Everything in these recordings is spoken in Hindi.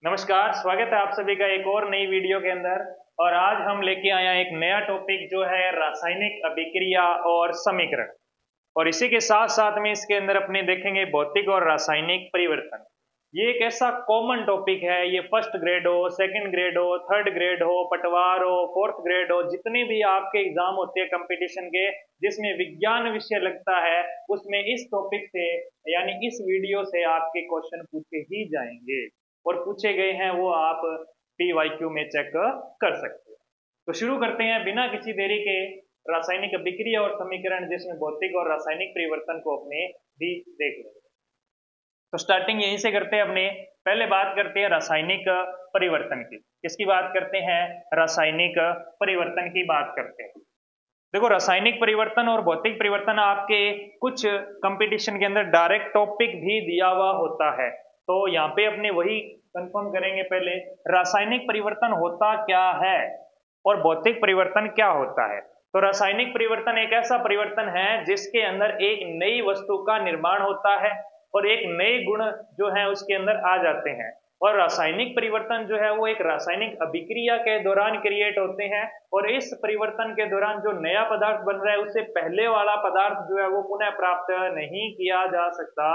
नमस्कार, स्वागत है आप सभी का एक और नई वीडियो के अंदर। और आज हम लेके आए हैं एक नया टॉपिक जो है रासायनिक अभिक्रिया और समीकरण। और इसी के साथ साथ में इसके अंदर अपने देखेंगे भौतिक और रासायनिक परिवर्तन। ये एक ऐसा कॉमन टॉपिक है, ये फर्स्ट ग्रेड हो, सेकंड ग्रेड हो, थर्ड ग्रेड हो, पटवार हो, फोर्थ ग्रेड हो, जितने भी आपके एग्जाम होते हैं कंपटीशन के जिसमें विज्ञान विषय लगता है उसमें इस टॉपिक से यानी इस वीडियो से आपके क्वेश्चन पूछे ही जाएंगे। और पूछे गए हैं वो आप PYQ में चेक कर सकते हैं। तो शुरू करते हैं बिना किसी देरी के रासायनिक अभिक्रिया और समीकरण, जिसमें भौतिक और रासायनिक परिवर्तन को अपने भी देख लेंगे। तो स्टार्टिंग यहीं से करते हैं अपने। पहले बात करते हैं रासायनिक परिवर्तन की। किसकी बात करते हैं? रासायनिक परिवर्तन की बात करते हैं। देखो, रासायनिक परिवर्तन और भौतिक परिवर्तन आपके कुछ कंपटीशन के अंदर डायरेक्ट टॉपिक भी दिया हुआ होता है। तो यहाँ पे अपने वही कंफर्म करेंगे पहले, रासायनिक परिवर्तन होता क्या है और भौतिक परिवर्तन क्या होता है। तो रासायनिक परिवर्तन एक ऐसा परिवर्तन है जिसके अंदर एक नई वस्तु का निर्माण होता है और एक नए गुण जो है उसके अंदर आ जाते हैं। और रासायनिक परिवर्तन जो है वो एक रासायनिक अभिक्रिया के दौरान क्रिएट होते हैं। और इस परिवर्तन के दौरान जो नया पदार्थ बन रहा है उससे पहले वाला पदार्थ जो है वो पुनः प्राप्त नहीं किया जा सकता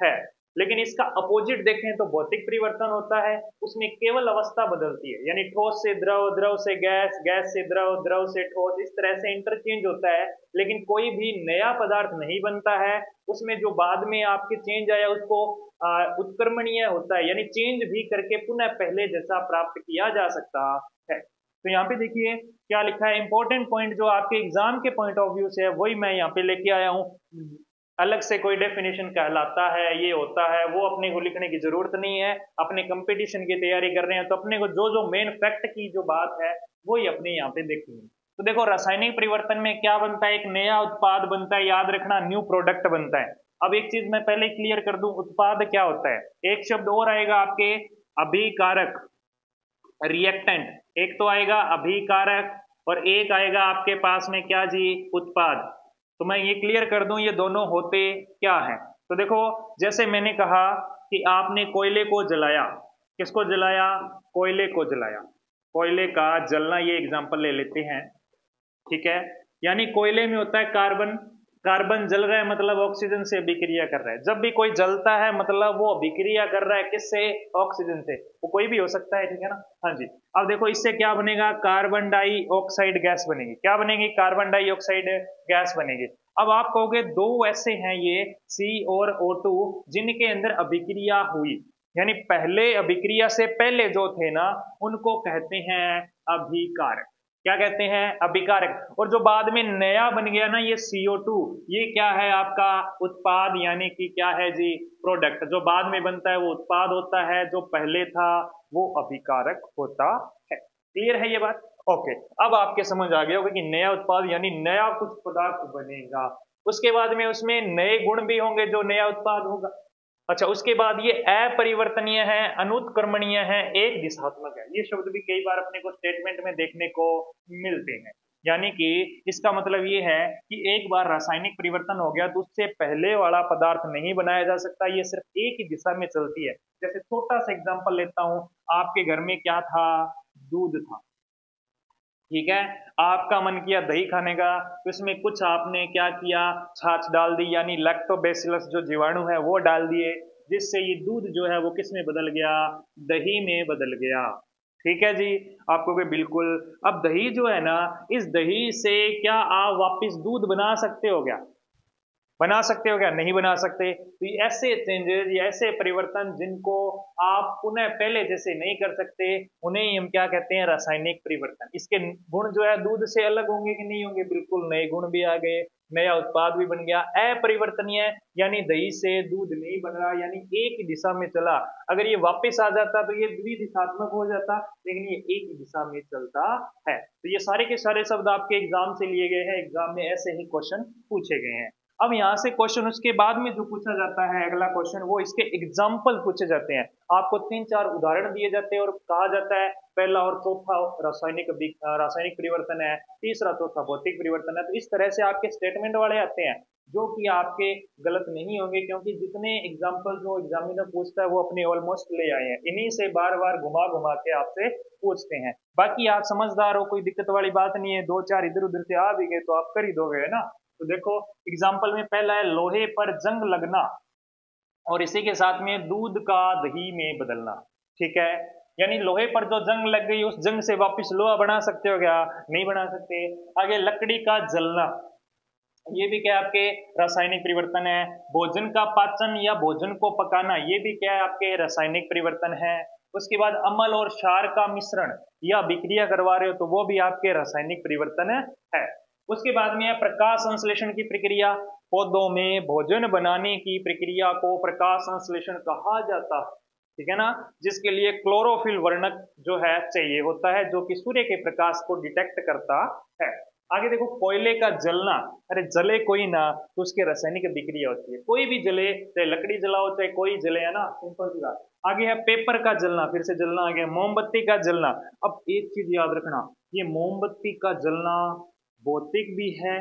है। लेकिन इसका अपोजिट देखें तो भौतिक परिवर्तन होता है, उसमें केवल अवस्था बदलती है, यानी ठोस से द्रव, द्रव से गैस, गैस से द्रव, द्रव से ठोस, इस तरह से इंटरचेंज होता है। लेकिन कोई भी नया पदार्थ नहीं बनता है। उसमें जो बाद में आपके चेंज आया उसको उत्क्रमणीय होता है, यानी चेंज भी करके पुनः पहले जैसा प्राप्त किया जा सकता है। तो यहाँ पे देखिए क्या लिखा है, इंपॉर्टेंट पॉइंट जो आपके एग्जाम के पॉइंट ऑफ व्यू से है वही मैं यहाँ पे लेके आया हूँ। अलग से कोई डेफिनेशन कहलाता है, ये होता है, वो अपने को लिखने की जरूरत नहीं है। अपने कंपटीशन की तैयारी कर रहे हैं तो अपने को जो जो मेन फैक्ट की जो बात है वही अपने यहाँ पे देखनी है। तो देखो, रासायनिक परिवर्तन में क्या बनता है, एक नया उत्पाद बनता है, याद रखना न्यू प्रोडक्ट बनता है। अब एक चीज मैं पहले क्लियर कर दूं, उत्पाद क्या होता है। एक शब्द और आएगा आपके, अभिकारक, रिएक्टेंट। एक तो आएगा अभिकारक और एक आएगा आपके पास में क्या जी, उत्पाद। तो मैं ये क्लियर कर दूं ये दोनों होते क्या हैं। तो देखो, जैसे मैंने कहा कि आपने कोयले को जलाया। किसको जलाया? कोयले को जलाया। कोयले का जलना, ये एग्जांपल ले लेते हैं, ठीक है। यानी कोयले में होता है कार्बन, कार्बन जल रहा है मतलब ऑक्सीजन से अभिक्रिया कर रहा है। जब भी कोई जलता है मतलब वो अभिक्रिया कर रहा है किससे? ऑक्सीजन से। वो कोई भी हो सकता है, ठीक है ना। हाँ जी। अब देखो इससे क्या बनेगा, कार्बन डाइऑक्साइड गैस बनेगी। क्या बनेगी? कार्बन डाइऑक्साइड गैस बनेगी। अब आप कहोगे दो ऐसे हैं ये C और O2 जिनके अंदर अभिक्रिया हुई, यानी पहले अभिक्रिया से पहले जो थे ना उनको कहते हैं अभिकारक। क्या कहते हैं? अभिकारक। और जो बाद में नया बन गया ना ये CO2, ये क्या है आपका? उत्पाद, यानी कि क्या है जी? प्रोडक्ट। जो बाद में बनता है वो उत्पाद होता है, जो पहले था वो अभिकारक होता है। क्लियर है ये बात? ओके। अब आपके समझ आ गया होगा कि नया उत्पाद यानी नया कुछ पदार्थ बनेगा, उसके बाद में उसमें नए गुण भी होंगे जो नया उत्पाद होगा। अच्छा, उसके बाद ये अपरिवर्तनीय है, अनुत्क्रमणीय है, एक दिशात्मक है। ये शब्द भी कई बार अपने को स्टेटमेंट में देखने को मिलते हैं। यानी कि इसका मतलब ये है कि एक बार रासायनिक परिवर्तन हो गया तो उससे पहले वाला पदार्थ नहीं बनाया जा सकता, ये सिर्फ एक ही दिशा में चलती है। जैसे छोटा सा एग्जांपल लेता हूं, आपके घर में क्या था? दूध था, ठीक है। आपका मन किया दही खाने का, तो इसमें कुछ आपने क्या किया? छाछ डाल दी, यानी लैक्टोबैसिलस जो जीवाणु है वो डाल दिए, जिससे ये दूध जो है वो किस में बदल गया? दही में बदल गया। ठीक है जी। आपको भी बिल्कुल। अब दही जो है ना, इस दही से क्या आप वापस दूध बना सकते हो क्या? बना सकते हो क्या? नहीं बना सकते। तो ये ऐसे चेंजेस, ये ऐसे परिवर्तन जिनको आप पुनः पहले जैसे नहीं कर सकते, उन्हें ही हम क्या कहते हैं? रासायनिक परिवर्तन। इसके गुण जो है दूध से अलग होंगे कि नहीं होंगे? बिल्कुल, नए गुण भी आ गए, नया उत्पाद भी बन गया। अपरिवर्तनीय यानी दही से दूध नहीं बन रहा, यानी एक ही दिशा में चला। अगर ये वापस आ जाता तो ये द्विदिशात्मक हो जाता, लेकिन ये एक ही दिशा में चलता है। तो ये सारे के सारे शब्द आपके एग्जाम से लिए गए हैं, एग्जाम में ऐसे ही क्वेश्चन पूछे गए हैं। अब यहाँ से क्वेश्चन उसके बाद में जो पूछा जाता है अगला क्वेश्चन, वो इसके एग्जाम्पल पूछे जाते हैं। आपको 3-4 उदाहरण दिए जाते हैं और कहा जाता है पहला और चौथा रासायनिक परिवर्तन है, तीसरा चौथा भौतिक परिवर्तन है। तो इस तरह से आपके स्टेटमेंट वाले आते हैं जो कि आपके गलत नहीं होंगे, क्योंकि जितने एग्जाम्पल जो एग्जामिनर पूछता है वो अपने ऑलमोस्ट ले आए हैं, इन्हीं से बार बार घुमा घुमा के आपसे पूछते हैं। बाकी आप समझदार हो, कोई दिक्कत वाली बात नहीं है, 2-4 इधर उधर से आ भी गए तो आप कर ही दोगे, है ना। तो देखो एग्जाम्पल में पहला है लोहे पर जंग लगना और इसी के साथ में दूध का दही में बदलना। ठीक है, यानी लोहे पर जो जंग लग गई उस जंग से वापस लोहा बना सकते हो क्या? नहीं बना सकते। आगे लकड़ी का जलना, ये भी क्या है आपके रासायनिक परिवर्तन है। भोजन का पाचन या भोजन को पकाना, ये भी क्या है आपके रासायनिक परिवर्तन है। उसके बाद अम्ल और क्षार का मिश्रण या विक्रिया करवा रहे हो तो वो भी आपके रासायनिक परिवर्तन है। उसके बाद में है प्रकाश संश्लेषण की प्रक्रिया। पौधों में भोजन बनाने की प्रक्रिया को प्रकाश संश्लेषण कहा जाता है, ठीक है ना, जिसके लिए क्लोरोफिल वर्णक जो है चाहिए होता है, जो कि सूर्य के प्रकाश को डिटेक्ट करता है। आगे देखो कोयले का जलना, अरे जले कोई ना तो उसके रासायनिक अभिक्रिया होती है, कोई भी जले, चाहे लकड़ी जलाओ चाहे कोई जले, है ना, सिंपल सी बात। आगे है पेपर का जलना, फिर से जलना आ गया। मोमबत्ती का जलना, अब एक चीज याद रखना, ये मोमबत्ती का जलना भौतिक भी है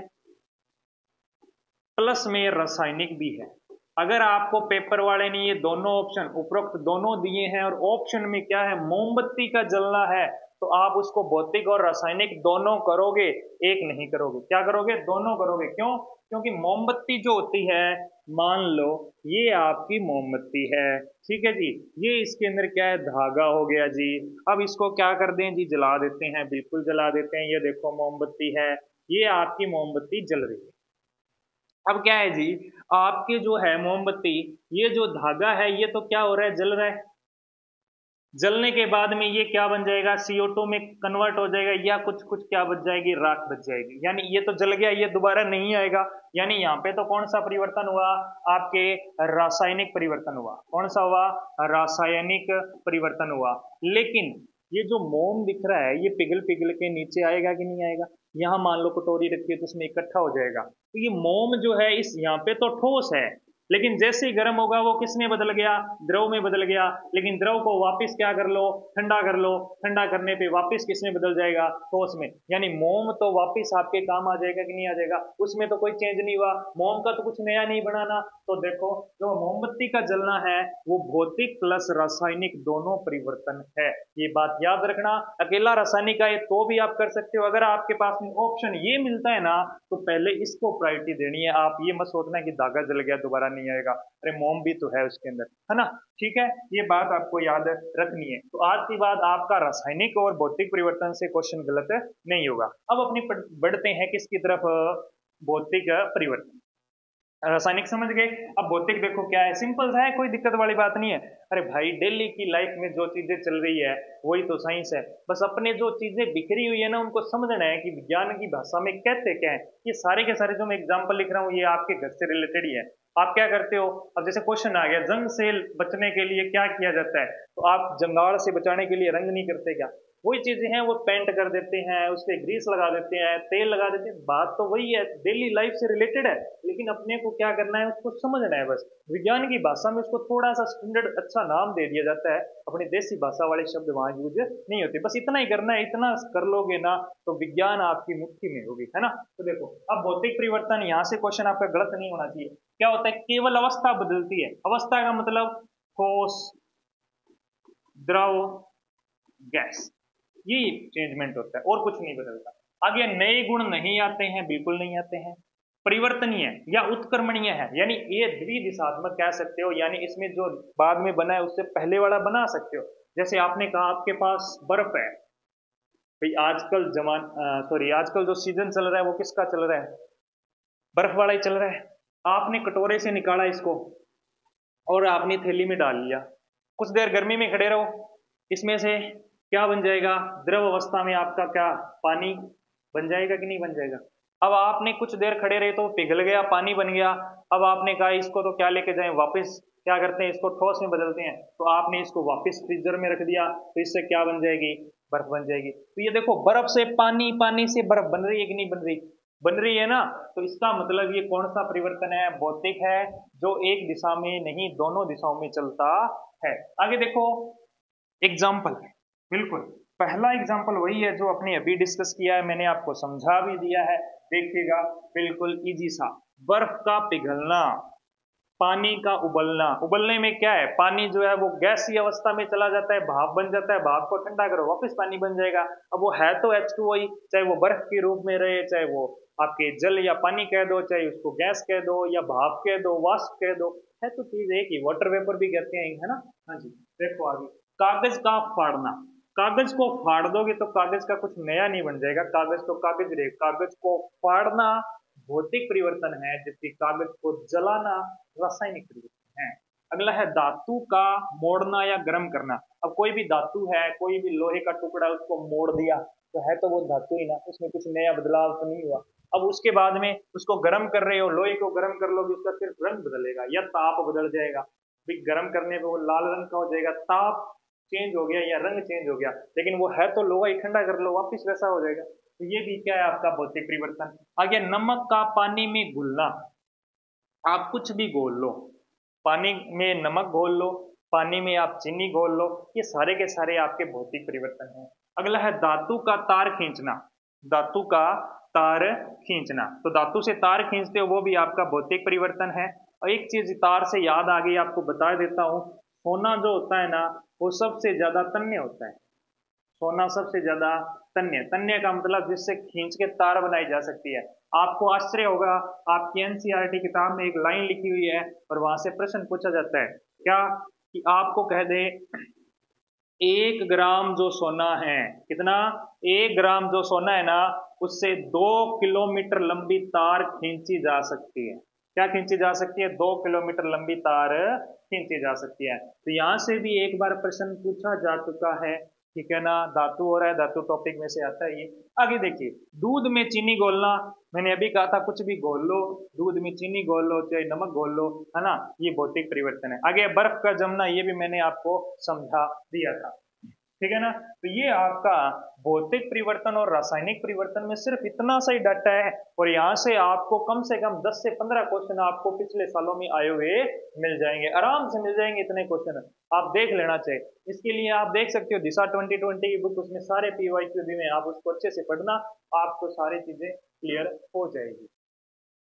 प्लस में रासायनिक भी है। अगर आपको पेपर वाले ने ये दोनों ऑप्शन उपरोक्त दोनों दिए हैं और ऑप्शन में क्या है मोमबत्ती का जलना है, तो आप उसको भौतिक और रासायनिक दोनों करोगे, एक नहीं करोगे। क्या करोगे? दोनों करोगे। क्यों? क्योंकि मोमबत्ती जो होती है, मान लो ये आपकी मोमबत्ती है, ठीक है जी, ये इसके अंदर क्या है धागा हो गया जी। अब इसको क्या कर दें जी, जला देते हैं, बिल्कुल जला देते हैं। ये देखो मोमबत्ती है, ये आपकी मोमबत्ती जल रही है। अब क्या है जी, आपके जो है मोमबत्ती, ये जो धागा है ये तो क्या हो रहा है, जल रहा है। जलने के बाद में ये क्या बन जाएगा, CO2 में कन्वर्ट हो जाएगा, या कुछ कुछ क्या बच जाएगी, राख बच जाएगी। यानी ये तो जल गया, ये दोबारा नहीं आएगा। यानी यहाँ पे तो कौन सा परिवर्तन हुआ, आपके रासायनिक परिवर्तन हुआ। कौन सा हुआ? रासायनिक परिवर्तन हुआ। लेकिन ये जो मोम दिख रहा है ये पिघल पिघल के नीचे आएगा कि नहीं आएगा? यहाँ मान लो कटोरी रखी है तो उसमें इकट्ठा हो जाएगा। तो ये मोम जो है इस यहाँ पे तो ठोस है, लेकिन जैसे ही गर्म होगा वो किस में बदल गया, द्रव में बदल गया। लेकिन द्रव को वापस क्या कर लो, ठंडा कर लो, ठंडा करने पे वापस किस में बदल जाएगा, ठोस में। यानी मोम तो वापस आपके काम आ जाएगा कि नहीं आ जाएगा, उसमें तो कोई चेंज नहीं हुआ, मोम का तो कुछ नया नहीं बनाना। तो देखो जो मोमबत्ती का जलना है वो भौतिक प्लस रासायनिक दोनों परिवर्तन है, ये बात याद रखना। अकेला रासायनिक आए तो भी आप कर सकते हो। अगर आपके पास में ऑप्शन ये मिलता है ना तो पहले इसको प्रायोरिटी देनी है। आप ये मत सोचना कि धागा जल गया दोबारा नहीं आएगा, अरे मोम भी तो है उसके अंदर, है ना। ठीक है, ये बात आपको याद रखनी है। तो आज की बात आपका रासायनिक और भौतिक परिवर्तन से क्वेश्चन गलत नहीं होगा। अब अपनी बढ़ते हैं किसकी तरफ, भौतिक परिवर्तन। रासायनिक समझ गए, अब भौतिक देखो क्या है, सिंपल सा है, कोई दिक्कत वाली बात नहीं है। अरे भाई डेली की लाइफ में जो चीजें चल रही है वही तो साइंस है। बस अपने जो चीजें बिखरी हुई है ना उनको समझना है कि विज्ञान की भाषा में कहते क्या है। ये सारे के सारे जो मैं एग्जाम्पल लिख रहा हूँ ये आपके घर से रिलेटेड ही है। आप क्या करते हो, अब जैसे क्वेश्चन आ गया जंग से बचने के लिए क्या किया जाता है, तो आप जंगाल से बचाने के लिए रंग नहीं करते क्या? वही चीजें हैं, वो पेंट कर देते हैं, उस पर ग्रीस लगा देते हैं, तेल लगा देते हैं, बात तो वही है, डेली लाइफ से रिलेटेड है। लेकिन अपने को क्या करना है, उसको समझना है बस। विज्ञान की भाषा में उसको थोड़ा सा स्टैंडर्ड अच्छा नाम दे दिया जाता है, अपनी देसी भाषा वाले शब्द वहां यूज नहीं होते। बस इतना ही करना है, इतना कर लोगे ना तो विज्ञान आपकी मुट्ठी में होगी, है ना। तो देखो अब भौतिक परिवर्तन, यहाँ से क्वेश्चन आपका गलत नहीं होना चाहिए। क्या होता है, केवल अवस्था बदलती है। अवस्था का मतलब ठोस, द्रव, गैस, ये चेंजमेंट होता है और कुछ नहीं बदलता। आगे नए गुण नहीं आते हैं, बिल्कुल नहीं आते हैं। परिवर्तनीय या उत्क्रमणीय है, यानी ये द्विदिशात्मक कह सकते हो, यानी इसमें जो बाद में बना है उससे पहले वाला बना सकते हो। जैसे आपने कहा आपके पास बर्फ है, भाई आजकल जो सीजन चल रहा है वो किसका चल रहा है, बर्फ वाला ही चल रहा है। आपने कटोरे से निकाला इसको और आपने थैली में डाल लिया, कुछ देर गर्मी में खड़े रहो, इसमें से क्या बन जाएगा, द्रव अवस्था में आपका क्या पानी बन जाएगा कि नहीं बन जाएगा। अब आपने कुछ देर खड़े रहे तो पिघल गया, पानी बन गया। अब आपने कहा इसको तो क्या लेके जाएं, वापस क्या करते हैं, इसको ठोस में बदलते हैं। तो आपने इसको वापस फ्रीजर में रख दिया, तो इससे क्या बन जाएगी, बर्फ बन जाएगी। तो ये देखो बर्फ से पानी, पानी से बर्फ बन रही है कि नहीं बन रही, बन रही है ना, तो इसका मतलब ये कौन सा परिवर्तन है? भौतिक है, जो एक दिशा में नहीं दोनों दिशाओं में चलता है। आगे देखो एग्जाम्पल, बिल्कुल पहला एग्जाम्पल वही है जो अपने अभी डिस्कस किया है, मैंने आपको समझा भी दिया है, देखिएगा बिल्कुल इजी सा। बर्फ का पिघलना, पानी का उबलना। उबलने में क्या है, पानी जो है वो गैसीय अवस्था में चला जाता है, भाप बन जाता है, भाप को ठंडा करो वापस पानी बन जाएगा। अब वो है तो H2O ही, चाहे वो बर्फ के रूप में रहे, चाहे वो आपके जल या पानी कह दो, चाहे उसको गैस कह दो या भाप कह दो, वाष्प कह दो, है तो चीज एक ही, वाटर वेपर भी कहते हैं, है ना। हाँ जी, देखो आगे, कागज का फाड़ना। कागज को फाड़ दोगे तो कागज का कुछ नया नहीं बन जाएगा, कागज तो कागज रहे। कागज को फाड़ना भौतिक परिवर्तन है, जबकि कागज को जलाना रासायनिक परिवर्तन है। अगला है धातु का मोड़ना या गर्म करना। अब कोई भी धातु है, कोई भी लोहे का टुकड़ा, उसको मोड़ दिया तो है तो वो धातु ही ना, उसमें कुछ नया बदलाव तो नहीं हुआ। अब उसके बाद में उसको गर्म कर रहे हो, लोहे को गर्म कर लोगे, उसका सिर्फ रंग बदलेगा या ताप बदल जाएगा। भी गर्म करने पे वो लाल रंग का हो जाएगा, ताप चेंज हो गया या रंग चेंज हो गया, लेकिन वो है तो लोहा ही, ठंडा कर लो वापिस वैसा हो जाएगा। तो ये भी क्या है आपका भौतिक परिवर्तन। आगे नमक का पानी में घुलना। आप कुछ भी घोल लो, पानी में नमक घोल लो, पानी में आप चीनी घोल लो, ये सारे के सारे आपके भौतिक परिवर्तन हैं। अगला है धातु का तार खींचना। धातु का तार खींचना, तो धातु से तार खींचते हो वो भी आपका भौतिक परिवर्तन है। और एक चीज तार से याद आ गई, आपको बता देता हूं, सोना जो होता है ना वो सबसे ज्यादा तन्य होता है। सोना सबसे ज्यादा तन्य, तन्य का मतलब जिससे खींच के तार बनाई जा सकती है। आपको आश्चर्य होगा, आपकी एनसीईआरटी किताब में एक लाइन लिखी हुई है और वहां से प्रश्न पूछा जाता है क्या, कि आपको कह दे 1 ग्राम जो सोना है, कितना, 1 ग्राम जो सोना है ना, उससे 2 किलोमीटर लंबी तार खींची जा सकती है। क्या खींची जा सकती है? 2 किलोमीटर लंबी तार खींची जा सकती है। तो यहां से भी एक बार प्रश्न पूछा जा चुका है, ठीक है ना। धातु हो रहा है, धातु टॉपिक में से आता है ये। आगे देखिए, दूध में चीनी घोलना। मैंने अभी कहा था कुछ भी घोल लो, दूध में चीनी घोल लो, चाहे नमक घोल लो, है ना, ये भौतिक परिवर्तन है। आगे बर्फ का जमना, ये भी मैंने आपको समझा दिया था, ठीक है ना। तो ये आपका भौतिक परिवर्तन और रासायनिक परिवर्तन में सिर्फ इतना सा ही डाटा है, और यहाँ से आपको कम से कम 10 से 15 क्वेश्चन आपको पिछले सालों में आए हुए मिल जाएंगे, आराम से मिल जाएंगे। इतने क्वेश्चन आप देख लेना चाहिए। इसके लिए आप देख सकते हो दिशा 2020 की बुक, उसमें सारे PYQ दी में, आप उसको अच्छे से पढ़ना, आपको सारी चीजें क्लियर हो जाएगी।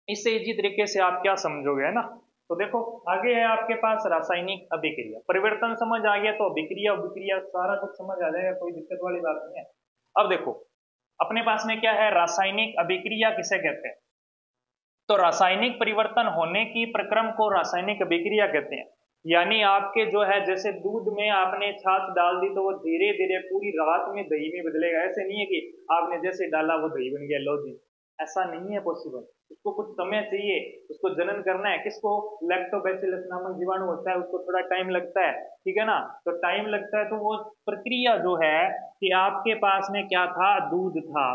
इससे इजी तरीके से आप क्या समझोगे, है ना। तो देखो आगे है आपके पास रासायनिक अभिक्रिया। परिवर्तन समझ आ गया तो अभिक्रिया अभिक्रिया सारा कुछ समझ आ जाएगा, कोई दिक्कत वाली बात नहीं है। अब देखो अपने पास में क्या है, रासायनिक अभिक्रिया किसे कहते हैं? तो रासायनिक परिवर्तन होने की प्रक्रम को रासायनिक अभिक्रिया कहते हैं। यानी आपके जो है, जैसे दूध में आपने छाछ डाल दी तो वो धीरे धीरे पूरी रात में दही में बदलेगा। ऐसे नहीं है कि आपने जैसे डाला वो दही बन गया, लो जी, ऐसा नहीं है पॉसिबल। उसको कुछ समय चाहिए, उसको जनन करना है। किसको? लैक्टोबैसिलस नामक जीवाणु होता है, उसको थोड़ा टाइम लगता है, ठीक है ना। तो टाइम लगता है, तो वो प्रक्रिया जो है कि आपके पास में क्या था, दूध था,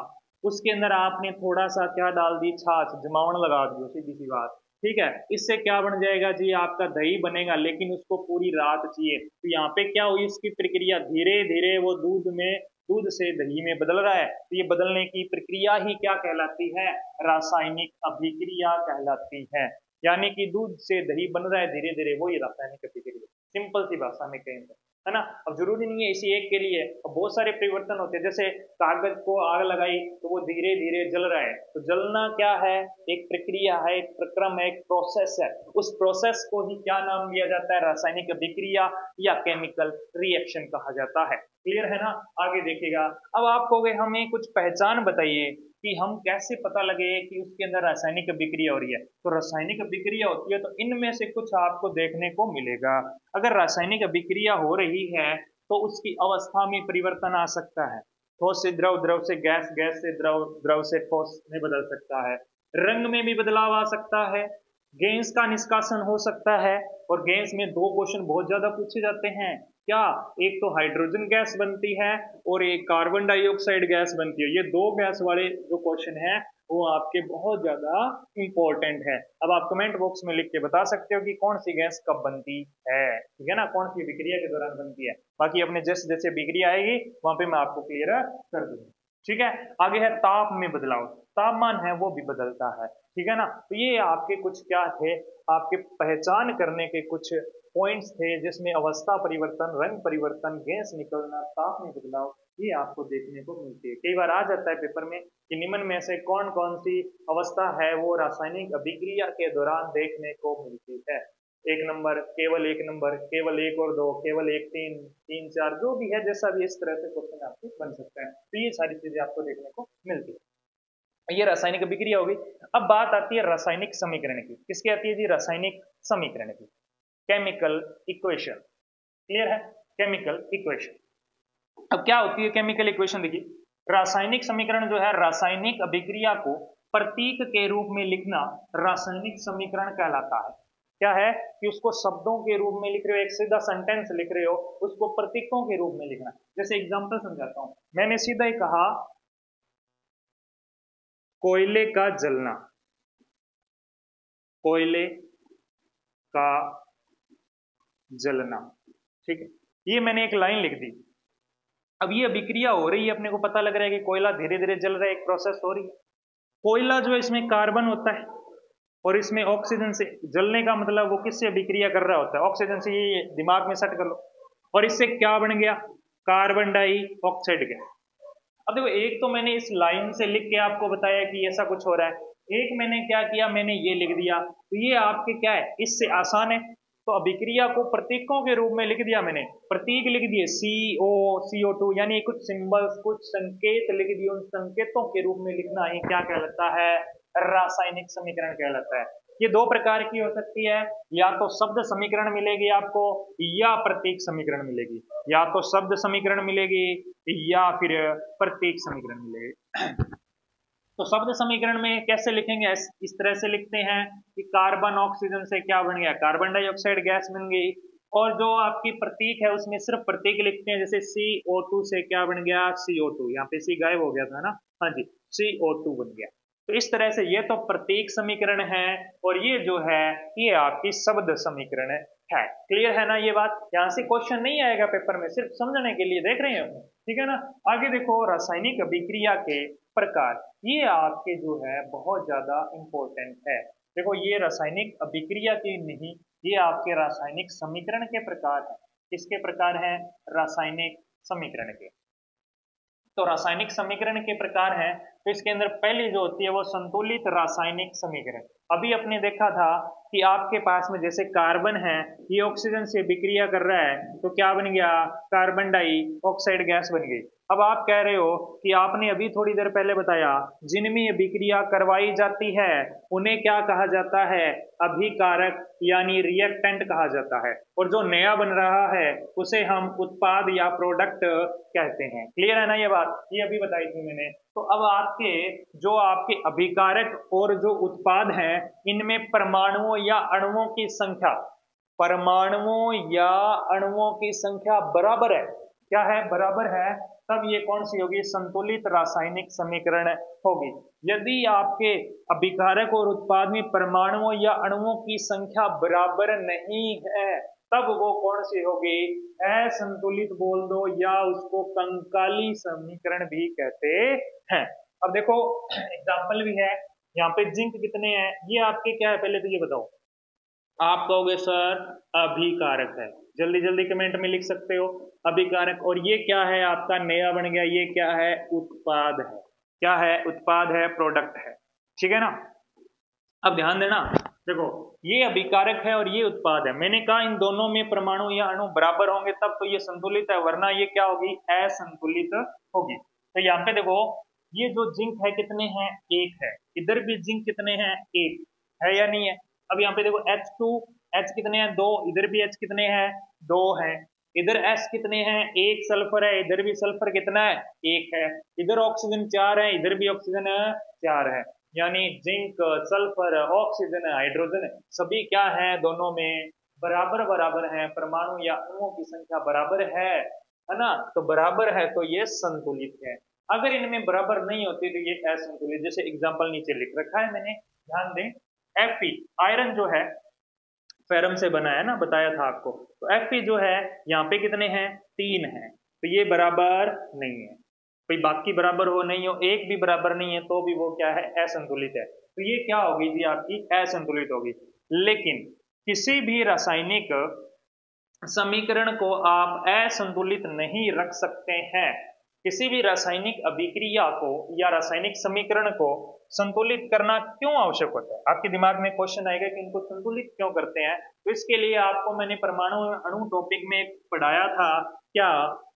उसके अंदर आपने थोड़ा सा क्या डाल दी, छाछ, जमावन लगा दी, सीधी सी बात, ठीक है। इससे क्या बन जाएगा जी, आपका दही बनेगा, लेकिन उसको पूरी रात चाहिए। तो यहाँ पे क्या हुई, इसकी प्रक्रिया धीरे धीरे वो दूध से दही में बदल रहा है। तो ये बदलने की प्रक्रिया ही क्या कहलाती है, रासायनिक अभिक्रिया कहलाती है। यानी कि दूध से दही बन रहा है धीरे धीरे, वो ही रासायनिक अभिक्रिया, सिंपल सी भाषा में कहें तो, है ना। अब जरूरी नहीं है इसी एक के लिए, अब बहुत सारे परिवर्तन होते हैं। जैसे कागज को आग लगाई तो वो धीरे धीरे जल रहा है, तो जलना क्या है, एक प्रक्रिया है, एक प्रक्रम है, एक प्रोसेस है। उस प्रोसेस को ही क्या नाम दिया जाता है, रासायनिक अभिक्रिया या केमिकल रिएक्शन कहा जाता है। क्लियर है ना। आगे देखिएगा, अब आप कहोगे हमें कुछ पहचान बताइए कि हम कैसे पता लगे कि उसके अंदर रासायनिक अभिक्रिया हो रही है। तो रासायनिक अभिक्रिया होती है तो इनमें से कुछ आपको देखने को मिलेगा। अगर रासायनिक अभिक्रिया हो रही है तो उसकी अवस्था में परिवर्तन आ सकता है। ठोस से द्रव, द्रव से गैस, गैस से द्रव, द्रव से ठोस में बदल सकता है। रंग में भी बदलाव आ सकता है, गैस का निष्कासन हो सकता है। और गैस में 2 क्वेश्चन बहुत ज्यादा पूछे जाते हैं, क्या, एक तो हाइड्रोजन गैस बनती है और एक कार्बन डाइऑक्साइड गैस बनती है। ये 2 गैस वाले जो क्वेश्चन है वो आपके बहुत ज्यादा इंपॉर्टेंट है। अब आप कमेंट बॉक्स में लिख के बता सकते हो कि कौन सी गैस कब बनती है, ठीक है ना, कौन सी विक्रिया के दौरान बनती है। बाकी अपने जैसे जैसे विक्रिया आएगी वहां पे मैं आपको क्लियर कर दूंगा। ठीक है। आगे है ताप में बदलाव, तापमान है वो भी बदलता है, ठीक है ना। तो ये आपके कुछ क्या थे, आपके पहचान करने के कुछ पॉइंट्स थे, जिसमें अवस्था परिवर्तन, रंग परिवर्तन, गैस निकलना, ताप में बदलाव, ये आपको देखने को मिलती है। कई बार आ जाता है पेपर में कि निम्न में से कौन कौन सी अवस्था है वो रासायनिक अभिक्रिया के दौरान देखने को मिलती है। एक नंबर, केवल एक नंबर, केवल एक और दो, केवल एक तीन, तीन चार, जो भी है, जैसा भी इस तरह से क्वेश्चन आपके बन सकते हैं। तो ये सारी चीजें आपको देखने को मिलती है। ये रासायनिक अभिक्रिया होगी। अब बात आती है रासायनिक समीकरण की। किसकी आती है जी? रासायनिक समीकरण की, केमिकल इक्वेशन। क्लियर है? Chemical equation. अब क्या होती है केमिकल इक्वेशन? देखिए, रासायनिक समीकरण जो है, रासायनिक अभिक्रिया को प्रतीक के रूप में लिखना रासायनिक समीकरण कहलाता है। क्या है कि उसको शब्दों के रूप में लिख रहे हो, एक सीधा सेंटेंस लिख रहे हो, उसको प्रतीकों के रूप में लिखना। जैसे एग्जांपल समझाता हूं, मैंने सीधा ही कहा कोयले का जलना, कोयले का जलना, ठीक है, ये मैंने एक लाइन लिख दी। अब ये अभिक्रिया हो रही है, अपने को पता लग रहा है कि कोयला धीरे धीरे जल रहा है, एक प्रोसेस हो रही है। कोयला जो है इसमें कार्बन होता है और इसमें ऑक्सीजन से, जलने का मतलब वो किससे अभिक्रिया कर रहा होता है? ऑक्सीजन से। ये दिमाग में सेट कर लो। और इससे क्या बन गया? कार्बन डाइऑक्साइड गया। अब देखो, एक तो मैंने इस लाइन से लिख के आपको बताया कि ऐसा कुछ हो रहा है, एक मैंने क्या किया, मैंने ये लिख दिया। तो ये आपके क्या है, इससे आसान है। तो अभिक्रिया को प्रतीकों के रूप में लिख दिया मैंने, प्रतीक लिख दिए, CO, CO2, यानी कुछ सिंबल्स, कुछ संकेत लिख दिए। उन संकेतों के रूप में लिखना ही क्या कहलाता है? रासायनिक समीकरण कहलाता है। ये दो प्रकार की हो सकती है, या तो शब्द समीकरण मिलेगी आपको, या प्रतीक समीकरण मिलेगी। या तो शब्द समीकरण मिलेगी या फिर प्रतीक समीकरण मिलेगी। तो शब्द समीकरण में कैसे लिखेंगे? इस तरह से लिखते हैं कि कार्बन ऑक्सीजन से क्या बन गया? कार्बन डाइऑक्साइड गैस बन गई। और जो आपकी प्रतीक है उसमें सिर्फ प्रतीक लिखते हैं, जैसे CO2 से क्या बन गया? CO2। यहाँ पे C गायब हो गया था ना, हाँ जी, CO2 बन गया। तो इस तरह से ये तो प्रतीक समीकरण है, और ये जो है ये आपकी शब्द समीकरण है। क्लियर है ना ये बात? यहाँ से क्वेश्चन नहीं आएगा पेपर में, सिर्फ समझने के लिए देख रहे हैं, ठीक है ना। आगे देखो, रासायनिक अभिक्रिया के प्रकार, ये आपके जो है बहुत ज्यादा इंपॉर्टेंट है। देखो, ये रासायनिक अभिक्रिया के नहीं, ये आपके रासायनिक समीकरण के प्रकार है। किसके प्रकार हैं? रासायनिक समीकरण के। तो रासायनिक समीकरण के प्रकार हैं, तो इसके अंदर पहली जो होती है वो संतुलित रासायनिक समीकरण। अभी अपने देखा था कि आपके पास में जैसे कार्बन है, ये ऑक्सीजन से अभिक्रिया कर रहा है, तो क्या बन गया? कार्बन डाइऑक्साइड गैस बन गई। अब आप कह रहे हो कि आपने अभी थोड़ी देर पहले बताया, जिनमें अभिक्रिया करवाई जाती है उन्हें क्या कहा जाता है? अभिकारक, यानी रिएक्टेंट कहा जाता है। और जो नया बन रहा है उसे हम उत्पाद या प्रोडक्ट कहते हैं। क्लियर है ना ये बात? ये अभी बताई थी मैंने। तो अब आपके जो आपके अभिकारक और जो उत्पाद हैं, इनमें परमाणुओं या अणुओं की संख्या, परमाणुओं या अणुओं की संख्या बराबर है। क्या है? बराबर है। तब ये कौन सी होगी? संतुलित रासायनिक समीकरण होगी। यदि आपके अभिकारक और उत्पाद में परमाणुओं या अणुओं की संख्या बराबर नहीं है, तब वो कौन सी होगी? असंतुलित बोल दो, या उसको कंकाली समीकरण भी कहते हैं। अब देखो, एग्जाम्पल भी है यहाँ पे। जिंक कितने हैं? ये आपके क्या है, पहले तो ये बताओ। आप कहोगे सर अभिकारक है, जल्दी जल्दी कमेंट में लिख सकते हो अभिकारक। और ये क्या है? आपका नया बन गया, ये क्या है? उत्पाद है। क्या है? उत्पाद है, प्रोडक्ट है, ठीक है ना। अब ध्यान देना, देखो, ये अभिकारक है और ये उत्पाद है। मैंने कहा इन दोनों में परमाणु या अणु बराबर होंगे तब तो ये संतुलित है, वरना ये क्या होगी? असंतुलित होगी। तो यहाँ पे देखो, ये जो जिंक है कितने हैं? एक है। इधर भी जिंक कितने हैं? एक है या नहीं है? अब यहाँ पे देखो, H2, H कितने हैं? दो। इधर भी H कितने हैं? दो हैं। इधर S कितने हैं? एक सल्फर है। इधर भी सल्फर कितना है? एक है। इधर ऑक्सीजन 4 है, इधर भी ऑक्सीजन 4 है। यानी जिंक, सल्फर, ऑक्सीजन, हाइड्रोजन सभी क्या है? दोनों में बराबर बराबर है। परमाणु या अणुओं की संख्या बराबर है ना। तो बराबर है तो ये संतुलित है। अगर इनमें बराबर नहीं होती तो ये असंतुलित। जैसे एग्जांपल नीचे लिख रखा है मैंने, ध्यान दें। Fe, आयरन जो है फेरम से बना है ना, बताया था आपको। तो Fe जो है यहाँ पे कितने हैं? 3 हैं। तो ये बराबर नहीं है। भाई बाकी बराबर हो नहीं हो, एक भी बराबर नहीं है तो भी वो क्या है, असंतुलित है। तो ये क्या होगी जी, आपकी असंतुलित होगी। लेकिन किसी भी रासायनिक समीकरण को आप असंतुलित नहीं रख सकते हैं। किसी भी रासायनिक अभिक्रिया को या रासायनिक समीकरण को संतुलित करना क्यों आवश्यक होता है? आपके दिमाग में क्वेश्चन आएगा कि इनको संतुलित क्यों करते हैं। तो इसके लिए आपको मैंने परमाणु अणु टॉपिक में पढ़ाया था क्या,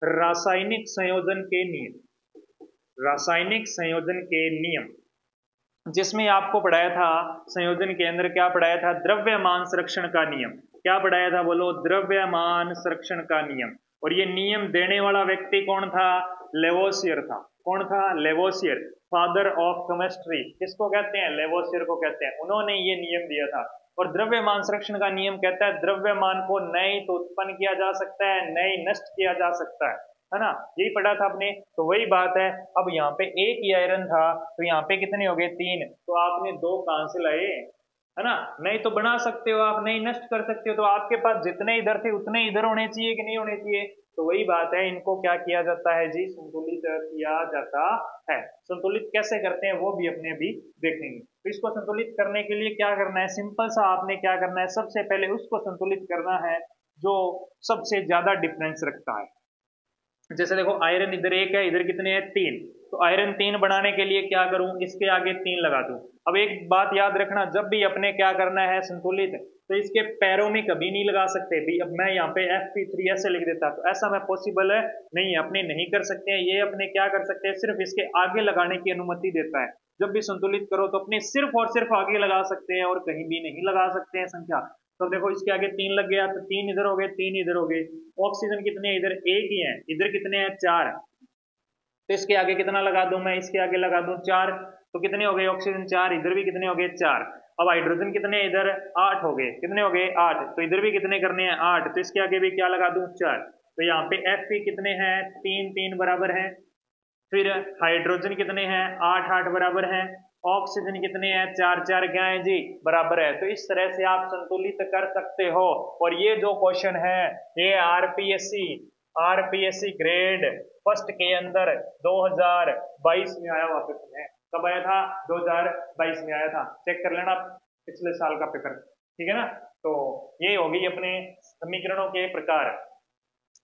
रासायनिक संयोजन के नियम। रासायनिक संयोजन के नियम, जिसमें आपको पढ़ाया था संयोजन के अंदर क्या पढ़ाया था, द्रव्यमान संरक्षण का नियम। क्या पढ़ाया था बोलो, द्रव्यमान संरक्षण का नियम। और ये नियम देने वाला व्यक्ति कौन था, लेवोसियर था। कौन था, लेवोसियर, फादर ऑफ केमिस्ट्री। किसको कहते हैं, लेवोसियर को कहते हैं। उन्होंने ये नियम दिया था। और द्रव्यमान संरक्षण का नियम कहता है द्रव्यमान को नए तो उत्पन्न किया जा सकता है, नए नष्ट किया जा सकता है ना, यही पढ़ा था आपने। तो वही बात है, अब यहाँ पे एक ही आयरन था तो यहाँ पे कितने हो गए, 3। तो आपने 2 कहां से लाए, है ना। नहीं तो बना सकते हो आप, नहीं नष्ट कर सकते हो। तो आपके पास जितने इधर थे उतने इधर होने चाहिए कि नहीं होने चाहिए। तो वही बात है, इनको क्या किया जाता है जी, संतुलित किया जाता है। संतुलित कैसे करते हैं वो भी अपने अभी देखेंगे। तो इसको संतुलित करने के लिए क्या करना है, सिंपल सा आपने क्या करना है, सबसे पहले उसको संतुलित करना है जो सबसे ज्यादा डिफरेंस रखता है। जैसे देखो आयरन इधर 1 है, इधर कितने हैं, 3। तो आयरन 3 बनाने के लिए क्या करूं, इसके आगे 3 लगा दूं। अब एक बात याद रखना, जब भी अपने क्या करना है संतुलित, तो इसके पैरों में कभी नहीं लगा सकते भी। अब मैं यहाँ पे Fp3 ऐसे लिख देता, तो ऐसा मैं पॉसिबल है नहीं, अपने नहीं कर सकते हैं। ये अपने क्या कर सकते हैं, सिर्फ इसके आगे लगाने की अनुमति देता है। जब भी संतुलित करो तो अपने सिर्फ और सिर्फ आगे लगा सकते हैं और कहीं भी नहीं लगा सकते हैं संख्या। तो देखो इसके आगे 3 लग गया, तो 3 इधर हो गए, 3 इधर हो गए। ऑक्सीजन कितने हैं, इधर 1 ही है, इधर कितने हैं, 4। तो इसके आगे कितना लगा दूं मैं, इसके आगे लगा दूं 4। तो कितने हो गए, ऑक्सीजन 4, इधर भी कितने हो गए, 4। अब हाइड्रोजन कितने, इधर 8 हो गए, कितने हो गए, 8। तो इधर भी कितने करने हैं, 8। तो इसके आगे भी क्या लगा दूं, 4। तो यहाँ पे Fp कितने हैं, 3 3 बराबर है। फिर हाइड्रोजन कितने हैं, 8 8 बराबर है। ऑक्सीजन कितने हैं, 4 4 क्या है जी, बराबर है। तो इस तरह से आप संतुलित कर सकते हो। और ये जो क्वेश्चन है ये आरपीएससी ग्रेड फर्स्ट के अंदर 2022 में आया हुआ पेपर है। कब आया था, 2022 में आया था। चेक कर लेना पिछले साल का पेपर, ठीक है ना। तो ये होगी अपने समीकरणों के प्रकार।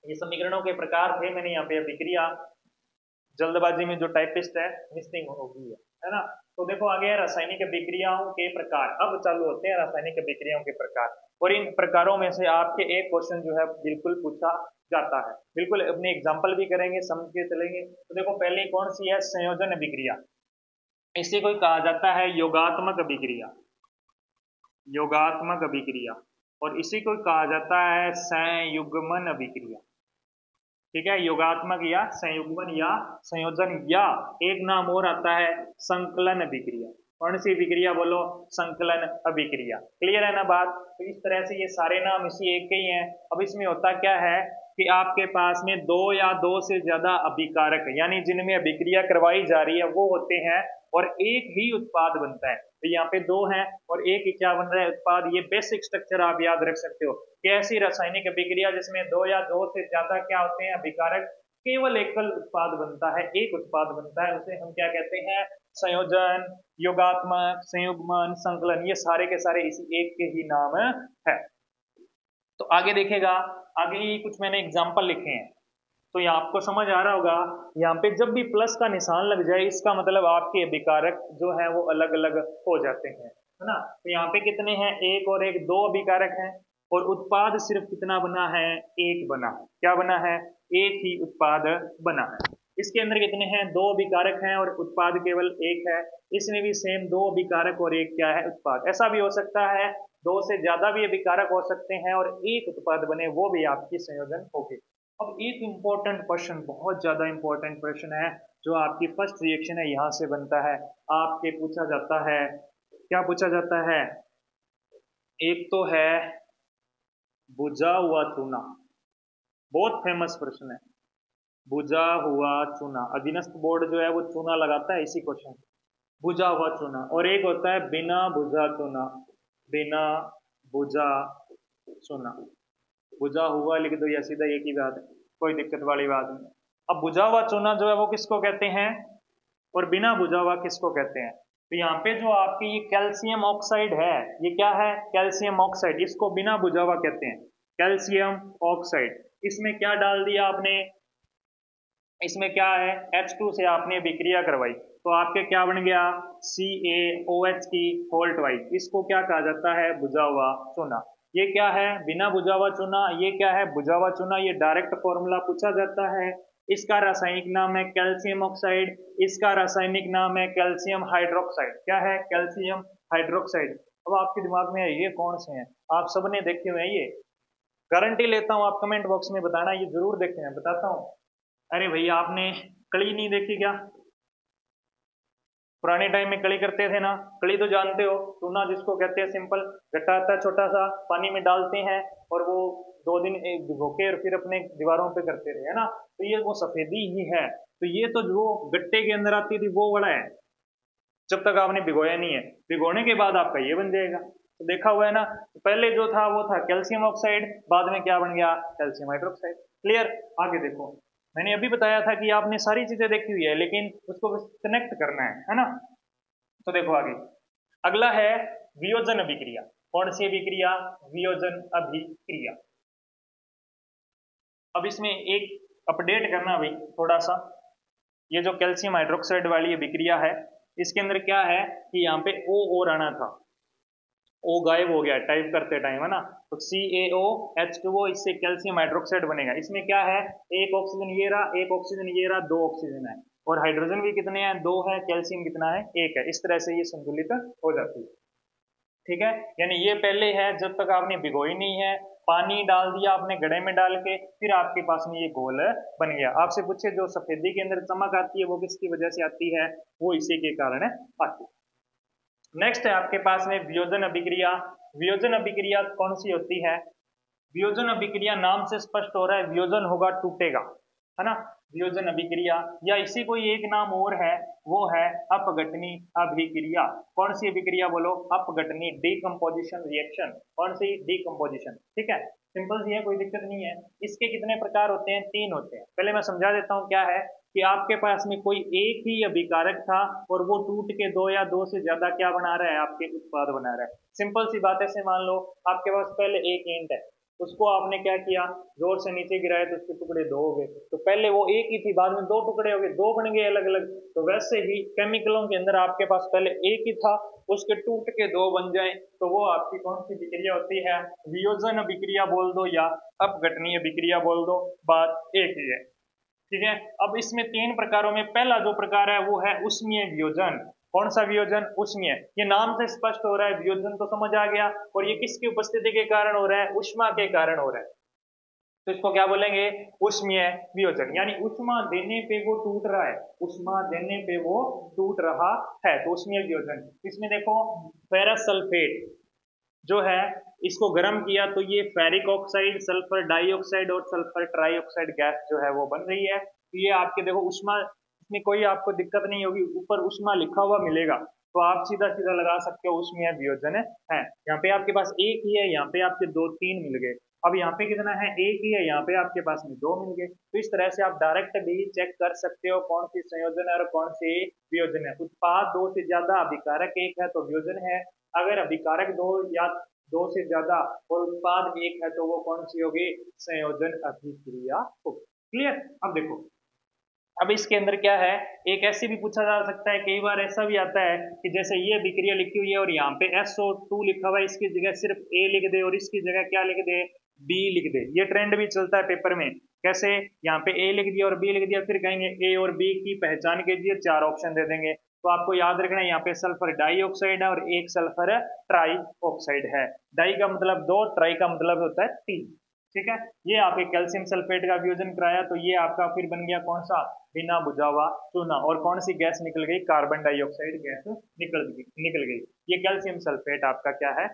ये समीकरणों के प्रकार थे, मैंने यहाँ पे अभिक्रिया, जल्दबाजी में जो टाइपिस्ट है मिसिंग होगी है ना। तो देखो आगे है रासायनिक अभिक्रियाओं के प्रकार। अब चालू होते हैं रासायनिक अभिक्रियाओं के प्रकार। और इन प्रकारों में से आपके एक क्वेश्चन जो है बिल्कुल पूछा जाता है, बिल्कुल अपने एग्जाम्पल भी करेंगे, समझ के चलेंगे। तो देखो पहले कौन सी है, संयोजन अभिक्रिया। इसे कोई कहा जाता है योगात्मक अभिक्रिया, योगात्मक अभिक्रिया। और इसी को कहा जाता है संयुग्मन अभिक्रिया। ठीक है, योगात्मक या संयुग्मन या संयोजन, या एक नाम और आता है संकलन अभिक्रिया। कौन सी अभिक्रिया बोलो, संकलन अभिक्रिया। क्लियर है ना बात। तो इस तरह से ये सारे नाम इसी एक के ही हैं। अब इसमें होता क्या है कि आपके पास में 2 या 2 से ज्यादा अभिकारक यानी जिनमें अभिक्रिया करवाई जा रही है वो होते हैं और एक ही उत्पाद बनता है। तो यहाँ पे 2 हैं और एक ही क्या बन रहा है, उत्पाद। ये बेसिक स्ट्रक्चर आप याद रख सकते हो। कैसी रासायनिक अभिक्रिया जिसमें 2 या 2 से ज्यादा क्या होते हैं, अभिकारक, केवल एकल उत्पाद बनता है, एक उत्पाद बनता है, उसे हम क्या कहते हैं, संयोजन, योगात्मक, संयुग्मन, संकलन। ये सारे के सारे इसी एक के ही नाम है। तो आगे देखेगा, आगे कुछ मैंने एग्जाम्पल लिखे हैं। तो यहाँ आपको समझ आ रहा होगा, यहाँ पे जब भी प्लस का निशान लग जाए इसका मतलब आपके अभिकारक जो है वो अलग अलग हो जाते हैं, है ना। तो यहाँ पे कितने हैं, 1 और 1, 2 अभिकारक हैं और उत्पाद सिर्फ कितना बना है, 1 बना है। क्या बना है, एक ही उत्पाद बना है। इसके अंदर कितने हैं, 2 अभिकारक हैं और उत्पाद केवल 1 है। इसमें भी सेम 2 अभिकारक और 1 क्या है, उत्पाद। ऐसा भी हो सकता है 2 से ज्यादा भी अभिकारक हो सकते हैं और 1 उत्पाद बने, वो भी आपकी संयोजन होगी। अब एक इंपॉर्टेंट क्वेश्चन, बहुत ज्यादा इंपॉर्टेंट प्रश्न है जो आपकी फर्स्ट रिएक्शन है यहां से बनता है। आपके पूछा जाता है, क्या पूछा जाता है, एक तो है बुझा हुआ चूना, बहुत फेमस प्रश्न है, बुझा हुआ चूना। अधीनस्थ बोर्ड जो है वो चूना लगाता है इसी क्वेश्चन, बुझा हुआ चूना। और एक होता है बिना बुझा चूना, बिना बुझा चूना। बुझा हुआ लिख दो या सीधा एक ही बात है, कोई दिक्कत वाली बात नहीं। अब बुझा हुआ चूना जो है वो किसको कहते हैं और बिना बुझा हुआ किसको कहते हैं? तो यहाँ पे जो आपकी ये कैल्शियम ऑक्साइड है, ये क्या है? कैल्शियम ऑक्साइड, इसको बिना बुझा हुआ कहते हैं, कैल्शियम ऑक्साइड। इसमें क्या डाल दिया आपने? इसमें क्या है? H2 से आपने अभिक्रिया करवाई, तो आपके क्या बन गया? CaOH की होल ट्वाइस। इसको क्या कहा जाता है? बुझा हुआ चूना। ये क्या है? बिना बुझा हुआ चूना। ये क्या है? बुझा हुआ चूना। ये डायरेक्ट फॉर्मूला पूछा जाता है। इसका रासायनिक नाम है कैल्शियम ऑक्साइड, इसका रासायनिक नाम है कैल्शियम हाइड्रोक्साइड। क्या है? Calcium hydroxide. अब आपके दिमाग में है ये कौन से हैं? आप सबने देखे हुए हैं ये, गारंटी लेता हूं, आप कमेंट बॉक्स में बताना ये जरूर देखे हैं। बताता हूं। अरे भैया आपने कली नहीं देखी क्या? पुराने टाइम में कली करते थे ना, कली तो जानते हो, चूना जिसको कहते हैं, सिंपल गट्टा आता है छोटा सा, पानी में डालते हैं और वो 2 दिन एक भिगो के और फिर अपने दीवारों पे करते रहे, है ना। तो ये वो सफेदी ही है। तो ये तो जो गट्टे के अंदर आती थी वो वाला है, जब तक आपने भिगोया नहीं है। भिगोने के बाद आपका ये बन जाएगा। तो देखा हुआ है ना, तो पहले जो था वो था कैल्शियम ऑक्साइड, बाद में क्या बन गया? Calcium hydroxide. क्लियर? आगे देखो, मैंने अभी बताया था कि आपने सारी चीजें देखी हुई है, लेकिन उसको कनेक्ट करना है ना। तो देखो आगे, अगला है वियोजन अभिक्रिया। कौन सी अभिक्रिया? वियोजन अभिक्रिया। अब इसमें एक अपडेट करना भाई थोड़ा सा, ये जो कैल्शियम हाइड्रोक्साइड वाली अभिक्रिया है, इसके अंदर क्या है कि यहाँ पे O और आना था, O गायब हो गया टाइप करते टाइम, है ना। तो CaOH2O, इससे कैल्शियम हाइड्रोक्साइड बनेगा। इसमें क्या है? एक ऑक्सीजन ये रहा, एक ऑक्सीजन ये रहा, 2 ऑक्सीजन है, और हाइड्रोजन भी कितने हैं? 2 है। कैल्शियम कितना है? 1 है। इस तरह से ये संतुलित हो जाती है। ठीक है, यानी ये पहले है, जब तक आपने भिगोई नहीं है, पानी डाल दिया आपने घड़े में डाल के, फिर आपके पास में ये घोल बन गया। आपसे पूछे जो सफेदी के अंदर चमक आती है वो किसकी वजह से आती है? वो इसी के कारण आती है। नेक्स्ट है आपके पास में वियोजन अभिक्रिया। वियोजन अभिक्रिया कौन सी होती है? वियोजन अभिक्रिया नाम से स्पष्ट हो रहा है, वियोजन होगा टूटेगा, है ना। वियोजन अभिक्रिया, या इसी कोई एक नाम और है, वो है अपघटनी अभिक्रिया। कौन सी अभिक्रिया बोलो? अपघटनी, डीकंपोजिशन रिएक्शन। कौन सी? डीकंपोजिशन। ठीक है, सिंपल सी है, कोई दिक्कत नहीं है। इसके कितने प्रकार होते हैं? 3 होते हैं। पहले मैं समझा देता हूँ क्या है कि आपके पास में कोई एक ही अभिकारक था और वो टूट के 2 या 2 से ज्यादा क्या बना रहा है? आपके उत्पाद बना रहा है। सिंपल सी बात है, से मान लो आपके पास पहले एक ईंट है, उसको आपने क्या किया? जोर से नीचे गिराया तो उसके टुकड़े 2 हो गए। तो पहले वो एक ही थी, बाद में 2 टुकड़े हो गए, 2 बन गए अलग अलग। तो वैसे ही केमिकलों के अंदर आपके पास पहले एक ही था, उसके टूट के 2 बन जाए, तो वो आपकी कौन सी अभिक्रिया होती है? वियोजन अभिक्रिया बोल दो या अपघटनीय अभिक्रिया बोल दो, बात एक ही है। ठीक है, अब इसमें 3 प्रकारों में पहला जो प्रकार है वो है उष्मीय वियोजन। कौन सा वियोजन? उष्मीय। ये नाम से स्पष्ट हो रहा है, वियोजन तो समझ आ गया, और ये किसकी उपस्थिति के कारण हो रहा है? उष्मा के कारण हो रहा है। तो इसको क्या बोलेंगे? उष्मीय वियोजन। यानी उष्मा देने पे वो टूट रहा है, उष्मा देने पे वो टूट रहा है, तो उष्मीय वियोजन। इसमें देखो, फेरस सल्फेट जो है, इसको गर्म किया तो ये फेरिक ऑक्साइड, सल्फर डाइऑक्साइड और सल्फर ट्राइऑक्साइड गैस जो है वो बन रही है। तो ये आपके देखो उष्मा, इसमें कोई आपको दिक्कत नहीं होगी, ऊपर उष्मा लिखा हुआ मिलेगा, तो आप सीधा सीधा लगा सकते हो उष्मीय वियोजन है। यहाँ पे आपके पास एक ही है, यहाँ पे आपके 2 3 मिल गए। अब यहाँ पे कितना है? एक ही है, यहाँ पे आपके पास में 2 मिल गए। तो इस तरह से आप डायरेक्ट भी चेक कर सकते हो कौन सी संयोजन है और कौन सी वियोजन है। उत्पाद 2 से ज्यादा, अभिकारक 1 है तो वियोजन है। अगर अभिकारक 2 या 2 से ज्यादा और उत्पाद 1 है तो वो कौन सी होगी? संयोजन अभिक्रिया होगी। क्लियर? अब देखो, अब इसके अंदर क्या है, एक ऐसे भी पूछा जा सकता है, कई बार ऐसा भी आता है कि जैसे ये अभिक्रिया लिखी हुई है और यहाँ पे SO2 लिखा हुआ है, इसकी जगह सिर्फ A लिख दे और इसकी जगह क्या लिख दे? B लिख दे। ये ट्रेंड भी चलता है पेपर में। कैसे? यहाँ पे A लिख दिया और B लिख दिया, फिर कहेंगे A और B की पहचान कीजिए, 4 ऑप्शन दे देंगे। तो आपको याद रखना है, यहाँ पे सल्फर डाइऑक्साइड है और एक सल्फर ट्राई ऑक्साइड है। डाई का मतलब 2, ट्राई का मतलब होता है 3। ठीक है, ये आपके कैल्शियम सल्फेट का वियोजन कराया, तो ये आपका फिर बन गया कौन सा? बिना बुझा हुआ चूना। और कौन सी गैस निकल गई? कार्बन डाइऑक्साइड गैस निकल गई। ये कैल्शियम सल्फेट आपका क्या है?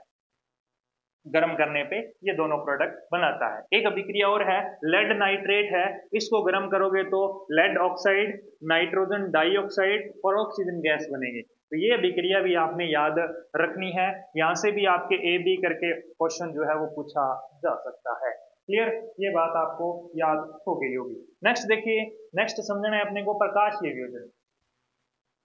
गर्म करने पे ये दोनों प्रोडक्ट बनाता है। एक अभिक्रिया और है, लेड नाइट्रेट है। इसको गर्म करोगे तो लेड ऑक्साइड, नाइट्रोजन डाइऑक्साइड और ऑक्सीजन गैस बनेगी। तो ये अभिक्रिया भी आपने याद रखनी है। यहां से भी आपके A B करके क्वेश्चन जो है वो पूछा जा सकता है। क्लियर, ये बात आपको याद हो गई होगी। नेक्स्ट देखिए, नेक्स्ट समझना है अपने को प्रकाशीय वियोजन।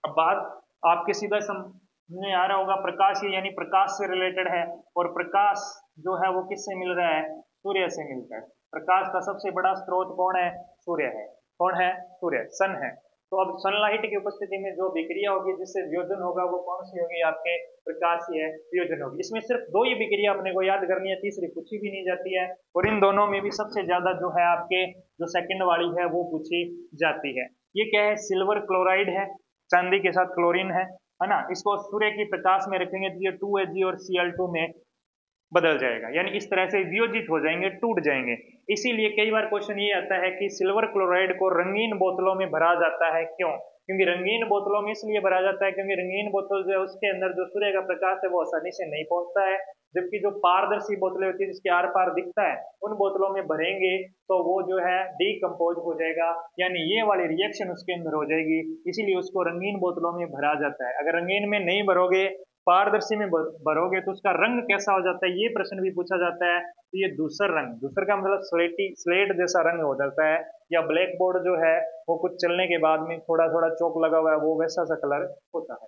अब बात आपके सीधा समझ आ रहा होगा, प्रकाशीय यानी प्रकाश से रिलेटेड है, और प्रकाश जो है वो किससे मिल रहा है, सूर्य से मिलता है। प्रकाश का सबसे बड़ा स्रोत कौन है, सूर्य है। कौन है, सूर्य, सन है। तो अब सनलाइट की उपस्थिति में जो विक्रिया होगी जिससे वियोजन होगा वो कौन सी होगी, आपके प्रकाशीय वियोजन होगी। इसमें सिर्फ दो ही विक्रिया अपने को याद करनी है, तीसरी पूछी भी नहीं जाती है, और इन दोनों में भी सबसे ज्यादा जो है आपके जो सेकंड वाली है वो पूछी जाती है। ये क्या है, सिल्वर क्लोराइड है, चांदी के साथ क्लोरीन है ना। इसको सूर्य की प्रकाश में रखेंगे तो ये 2Ag और Cl2 में बदल जाएगा, यानी इस तरह से वियोजित हो जाएंगे, टूट जाएंगे। इसीलिए कई बार क्वेश्चन ये आता है कि सिल्वर क्लोराइड को रंगीन बोतलों में भरा जाता है, क्यों? क्योंकि रंगीन बोतलों में इसलिए भरा जाता है क्योंकि रंगीन बोतल जो है उसके अंदर जो सूर्य का प्रकाश है वो आसानी से नहीं पहुंचता है, जबकि जो पारदर्शी बोतलें होती है जिसके आर पार दिखता है उन बोतलों में भरेंगे तो वो जो है डीकम्पोज हो जाएगा, यानी ये वाली रिएक्शन उसके अंदर हो जाएगी, इसीलिए उसको रंगीन बोतलों में भरा जाता है। अगर रंगीन में नहीं भरोगे, पारदर्शी में भरोगे तो उसका रंग कैसा हो जाता है, ये प्रश्न भी पूछा जाता है। तो ये दूसर रंग, दूसर का मतलब स्लेट जैसा रंग हो जाता है, या ब्लैक बोर्ड जो है वो कुछ चलने के बाद में थोड़ा थोड़ा चौक लगा हुआ है वो वैसा सा कलर होता है।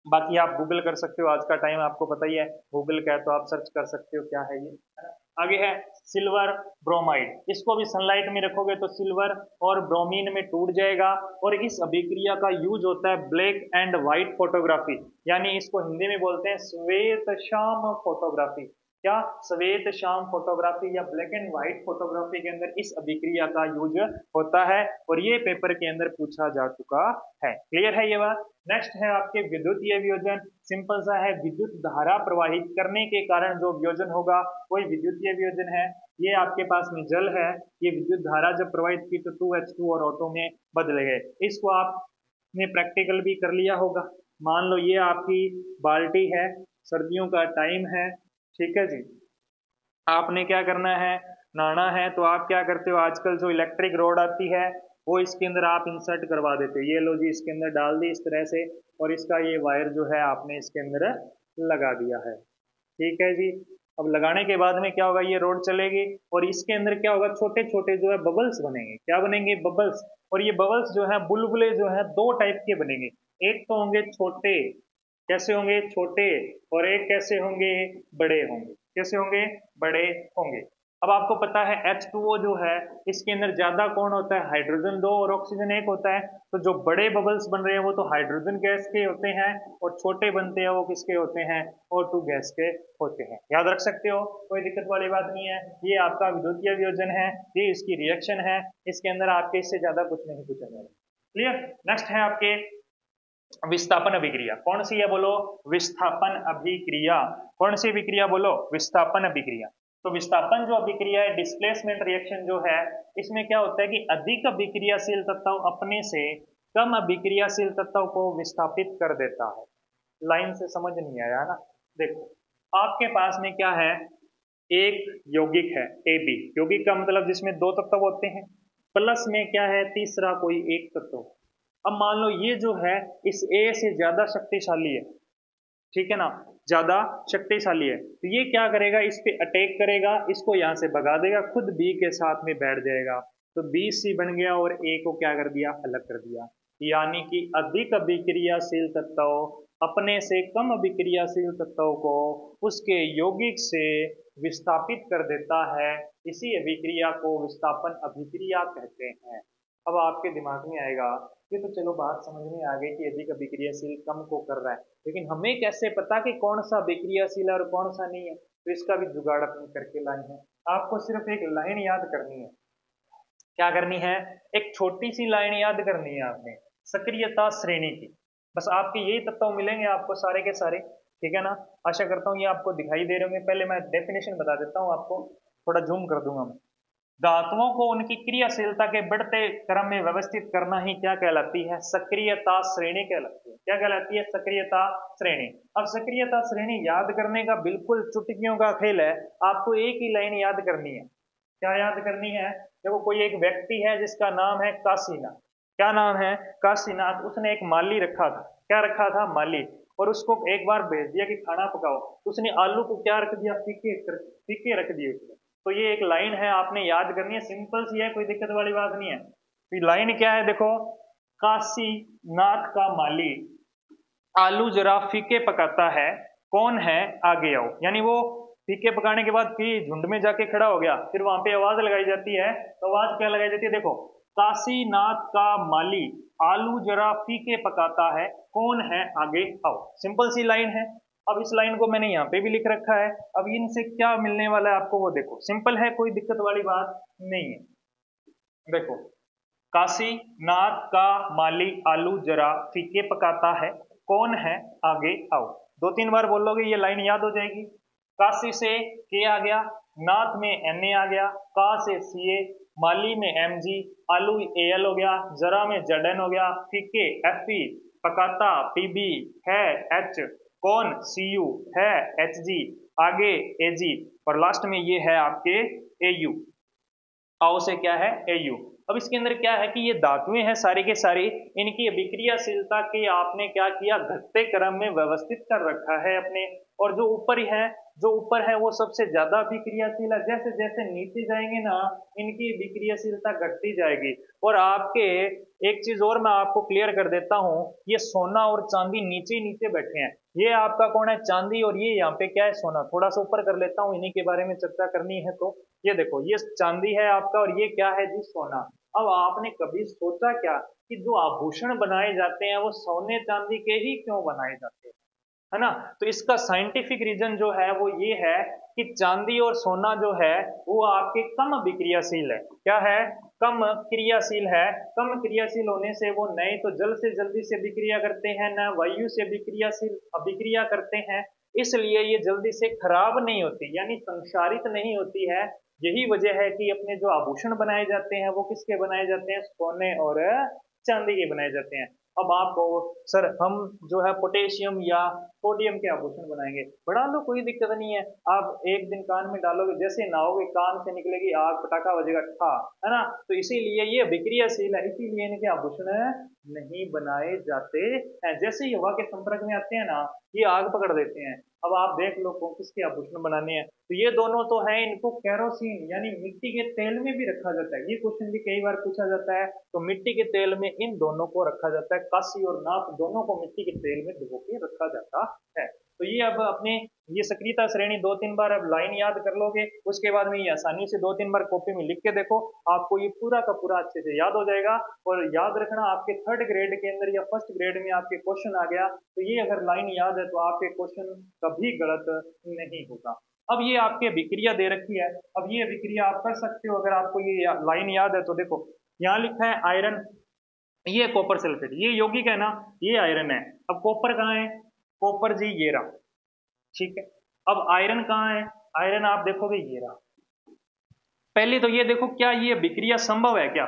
बाकी आप गूगल कर सकते हो, आज का टाइम आपको पता ही है, गूगल का है तो आप सर्च कर सकते हो क्या है ये। आगे है सिल्वर ब्रोमाइड, इसको भी सनलाइट में रखोगे तो सिल्वर और ब्रोमीन में टूट जाएगा, और इस अभिक्रिया का यूज होता है ब्लैक एंड व्हाइट फोटोग्राफी, यानी इसको हिंदी में बोलते हैं श्वेत श्याम फोटोग्राफी। क्या, श्वेत श्याम फोटोग्राफी या ब्लैक एंड व्हाइट फोटोग्राफी के अंदर इस अभिक्रिया का यूज होता है, और ये पेपर के अंदर पूछा जा चुका है। क्लियर है ये बात। नेक्स्ट है आपके विद्युतीय वियोजन, सिंपल सा है, विद्युत धारा प्रवाहित करने के कारण जो वियोजन होगा वही विद्युतीय वियोजन है। ये आपके पास में जल है, ये विद्युत धारा जब प्रवाहित की तो 2H2 और ऑटो में बदले गए। इसको आपने प्रैक्टिकल भी कर लिया होगा। मान लो ये आपकी बाल्टी है, सर्दियों का टाइम है, ठीक है जी, आपने क्या करना है, नहाना है, तो आप क्या करते हो, आजकल जो इलेक्ट्रिक रोड आती है वो इसके अंदर आप इंसर्ट करवा देते हो। ये लो जी, इसके अंदर डाल दी इस तरह से, और इसका ये वायर जो है आपने इसके अंदर लगा दिया है, ठीक है जी। अब लगाने के बाद में क्या होगा, ये रोड चलेगी और इसके अंदर क्या होगा, छोटे छोटे जो है बबल्स बनेंगे। क्या बनेंगे, बबल्स। और ये बबल्स जो है, बुलबुले जो है दो टाइप के बनेंगे, एक तो होंगे छोटे, कैसे होंगे, छोटे, और एक कैसे होंगे, बड़े होंगे। कैसे होंगे, बड़े होंगे। अब आपको पता है H2O जो है इसके अंदर ज्यादा कौन होता है, हाइड्रोजन 2 और ऑक्सीजन 1 होता है। तो जो बड़े बबल्स बन रहे हैं वो तो हाइड्रोजन गैस के होते हैं, और छोटे बनते हैं वो किसके होते हैं, O2 गैस के होते हैं। याद रख सकते हो, कोई दिक्कत वाली बात नहीं है। ये आपका विद्युतीय वियोजन है, ये इसकी रिएक्शन है, इसके अंदर आपके इससे ज्यादा कुछ नहीं पूछा जाएगा। क्लियर। नेक्स्ट है आपके विस्थापन अभिक्रिया। कौन सी है बोलो, विस्थापन अभिक्रिया। कौन सी अभिक्रिया बोलो, विस्थापन अभिक्रिया। तो विस्थापन जो अभिक्रिया है, डिस्प्लेसमेंट रिएक्शन जो है, इसमें क्या होता है कि अधिक अभिक्रियाशील तत्व अपने से कम अभिक्रियाशील तत्व को विस्थापित कर देता है। लाइन से समझ नहीं आया ना। देखो आपके पास में क्या है, एक यौगिक है AB, यौगिक का मतलब जिसमें दो तत्व होते हैं, प्लस में क्या है, तीसरा कोई एक तत्व। अब मान लो ये जो है इस A से ज्यादा शक्तिशाली है, ठीक है ना, ज्यादा शक्तिशाली है, तो ये क्या करेगा, इस पे अटैक करेगा, इसको यहां से भगा देगा, खुद B के साथ में बैठ जाएगा, तो BC बन गया और A को क्या कर दिया, अलग कर दिया। यानी कि अधिक अभिक्रियाशील तत्व अपने से कम अभिक्रियाशील तत्व को उसके यौगिक से विस्थापित कर देता है। इसी अभिक्रिया को विस्थापन अभिक्रिया कहते हैं। अब आपके दिमाग में आएगा, ये तो चलो बात समझ में आ गई कि अधिक अभिक्रियाशील कम को कर रहा है, लेकिन हमें कैसे पता कि कौन सा अभिक्रियाशील है और कौन सा नहीं है। तो इसका भी जुगाड़ अपनी करके लाए हैं। आपको सिर्फ एक लाइन याद करनी है। क्या करनी है, एक छोटी सी लाइन याद करनी है आपने, सक्रियता श्रेणी की। बस आपके यही तत्व मिलेंगे आपको सारे के सारे, ठीक है ना। आशा करता हूँ ये आपको दिखाई दे रहे होंगे। पहले मैं डेफिनेशन बता देता हूँ आपको, थोड़ा जूम कर दूंगा मैं। धातुओं को उनकी क्रियाशीलता के बढ़ते क्रम में व्यवस्थित करना ही क्या कहलाती है, सक्रियता श्रेणी कहलाती है। क्या कहलाती है, सक्रियता श्रेणी। अब सक्रियता श्रेणी याद करने का बिल्कुल चुटकियों का खेल है। आपको एक ही लाइन याद करनी है। क्या याद करनी है, देखो कोई एक व्यक्ति है जिसका नाम है काशीनाथ। क्या नाम है, काशीनाथ। उसने एक माली रखा था। क्या रखा था, माली। और उसको एक बार भेज दिया कि खाना पकाओ, उसने आलू को क्या रख दिया, फीके रख दिए उसने। तो ये एक लाइन है, आपने याद करनी है, सिंपल सी है, कोई दिक्कत वाली बात नहीं है। तो लाइन क्या है देखो, काशीनाथ का माली आलू जरा फीके पकाता है, कौन है आगे आओ। यानी वो फीके पकाने के बाद फिर झुंड में जाके खड़ा हो गया, फिर वहां पे आवाज लगाई जाती है। तो आवाज क्या लगाई जाती है देखो, काशीनाथ का माली आलू जरा फीके पकाता है, कौन है आगे आओ। सिंपल सी लाइन है। अब इस लाइन को मैंने यहाँ पे भी लिख रखा है। अब इनसे क्या मिलने वाला है आपको वो देखो, सिंपल है, कोई दिक्कत वाली बात नहीं है। देखो, काशीनाथ का माली आलू जरा फीके पकाता है, कौन है आगे आओ। 2-3 बार बोलोगे ये लाइन याद हो जाएगी। काशी से के आ गया, नाथ में एन आ गया, का से सी ए, माली में एम जी, आलू ए एल हो गया, जरा में जेड एन हो गया, फीके एफ ई, पकाता पी बी, है एच, कौन सी यू, है एच जी, आगे ए जी, और लास्ट में ये है आपके ए यू। आओ से क्या है ए यू। अब इसके अंदर क्या है कि ये धातुएं हैं सारी के सारी, इनकी अभिक्रियाशीलता के आपने क्या किया, घटते क्रम में व्यवस्थित कर रखा है अपने। और जो ऊपर है वो सबसे ज्यादा अभिक्रियाशील है। जैसे जैसे नीचे जाएंगे ना, इनकी अभिक्रियाशीलता घटती जाएगी। और आपके एक चीज और मैं आपको क्लियर कर देता हूं, ये सोना और चांदी नीचे नीचे बैठे हैं। ये आपका कौन है, चांदी, और ये यहाँ पे क्या है, सोना। थोड़ा सा ऊपर कर लेता हूँ, इन्हीं के बारे में चर्चा करनी है। तो ये देखो, ये चांदी है आपका, और ये क्या है जी, सोना। अब आपने कभी सोचा क्या कि जो आभूषण बनाए जाते हैं वो सोने चांदी के ही क्यों बनाए जाते हैं, है ना। तो इसका साइंटिफिक रीजन जो है वो ये है कि चांदी और सोना जो है वो आपके कम अभिक्रियाशील है। क्या है, कम क्रियाशील है। कम क्रियाशील होने से वो नए तो जल से जल्दी से अभिक्रिया करते हैं, न वायु से अभिक्रिया करते हैं, इसलिए ये जल्दी से खराब नहीं होती, यानी संक्षारित नहीं होती है। यही वजह है कि अपने जो आभूषण बनाए जाते हैं वो किसके बनाए जाते हैं, सोने और चांदी के बनाए जाते हैं। अब आप कहो सर हम जो है पोटेशियम या सोडियम के आभूषण बनाएंगे, बना लो, कोई दिक्कत नहीं है। आप एक दिन कान में डालोगे, जैसे नहाओगे कान से निकलेगी आग, पटाखा बजेगा ठा, है ना। तो इसीलिए ये विक्रियाशील है, इसीलिए इनके आभूषण नहीं बनाए जाते हैं। जैसे ही हवा के संपर्क में आते हैं ना, ये आग पकड़ देते हैं। अब आप देख लो किसके आभूषण बनाने हैं, तो ये दोनों तो हैं, इनको केरोसिन यानी मिट्टी के तेल में भी रखा जाता है। ये क्वेश्चन भी कई बार पूछा जाता है। तो मिट्टी के तेल में इन दोनों को रखा जाता है, काशी और नाथ दोनों को मिट्टी के तेल में डुबो के रखा जाता है। तो ये अब अपने ये सक्रियता श्रेणी 2-3 बार अब लाइन याद कर लोगे, उसके बाद में ये आसानी से 2-3 बार कॉपी में लिख के देखो, आपको ये पूरा का पूरा अच्छे से याद हो जाएगा। और याद रखना, आपके 3rd ग्रेड के अंदर या 1st ग्रेड में आपके क्वेश्चन आ गया, तो ये अगर लाइन याद है तो आपके क्वेश्चन कभी गलत नहीं होगा। अब ये आपकी अभिक्रिया दे रखी है, अब ये अभिक्रिया आप कर सकते हो अगर आपको ये लाइन याद है। तो देखो यहाँ लिखा है आयरन, ये कॉपर सल्फेट, ये यौगिक है ना, ये आयरन है। अब कॉपर कहाँ है, कॉपर जी ये रहा, ठीक है। अब आयरन कहाँ है, आयरन आप देखोगे ये रहा। पहले तो ये देखो, क्या ये अभिक्रिया संभव है क्या,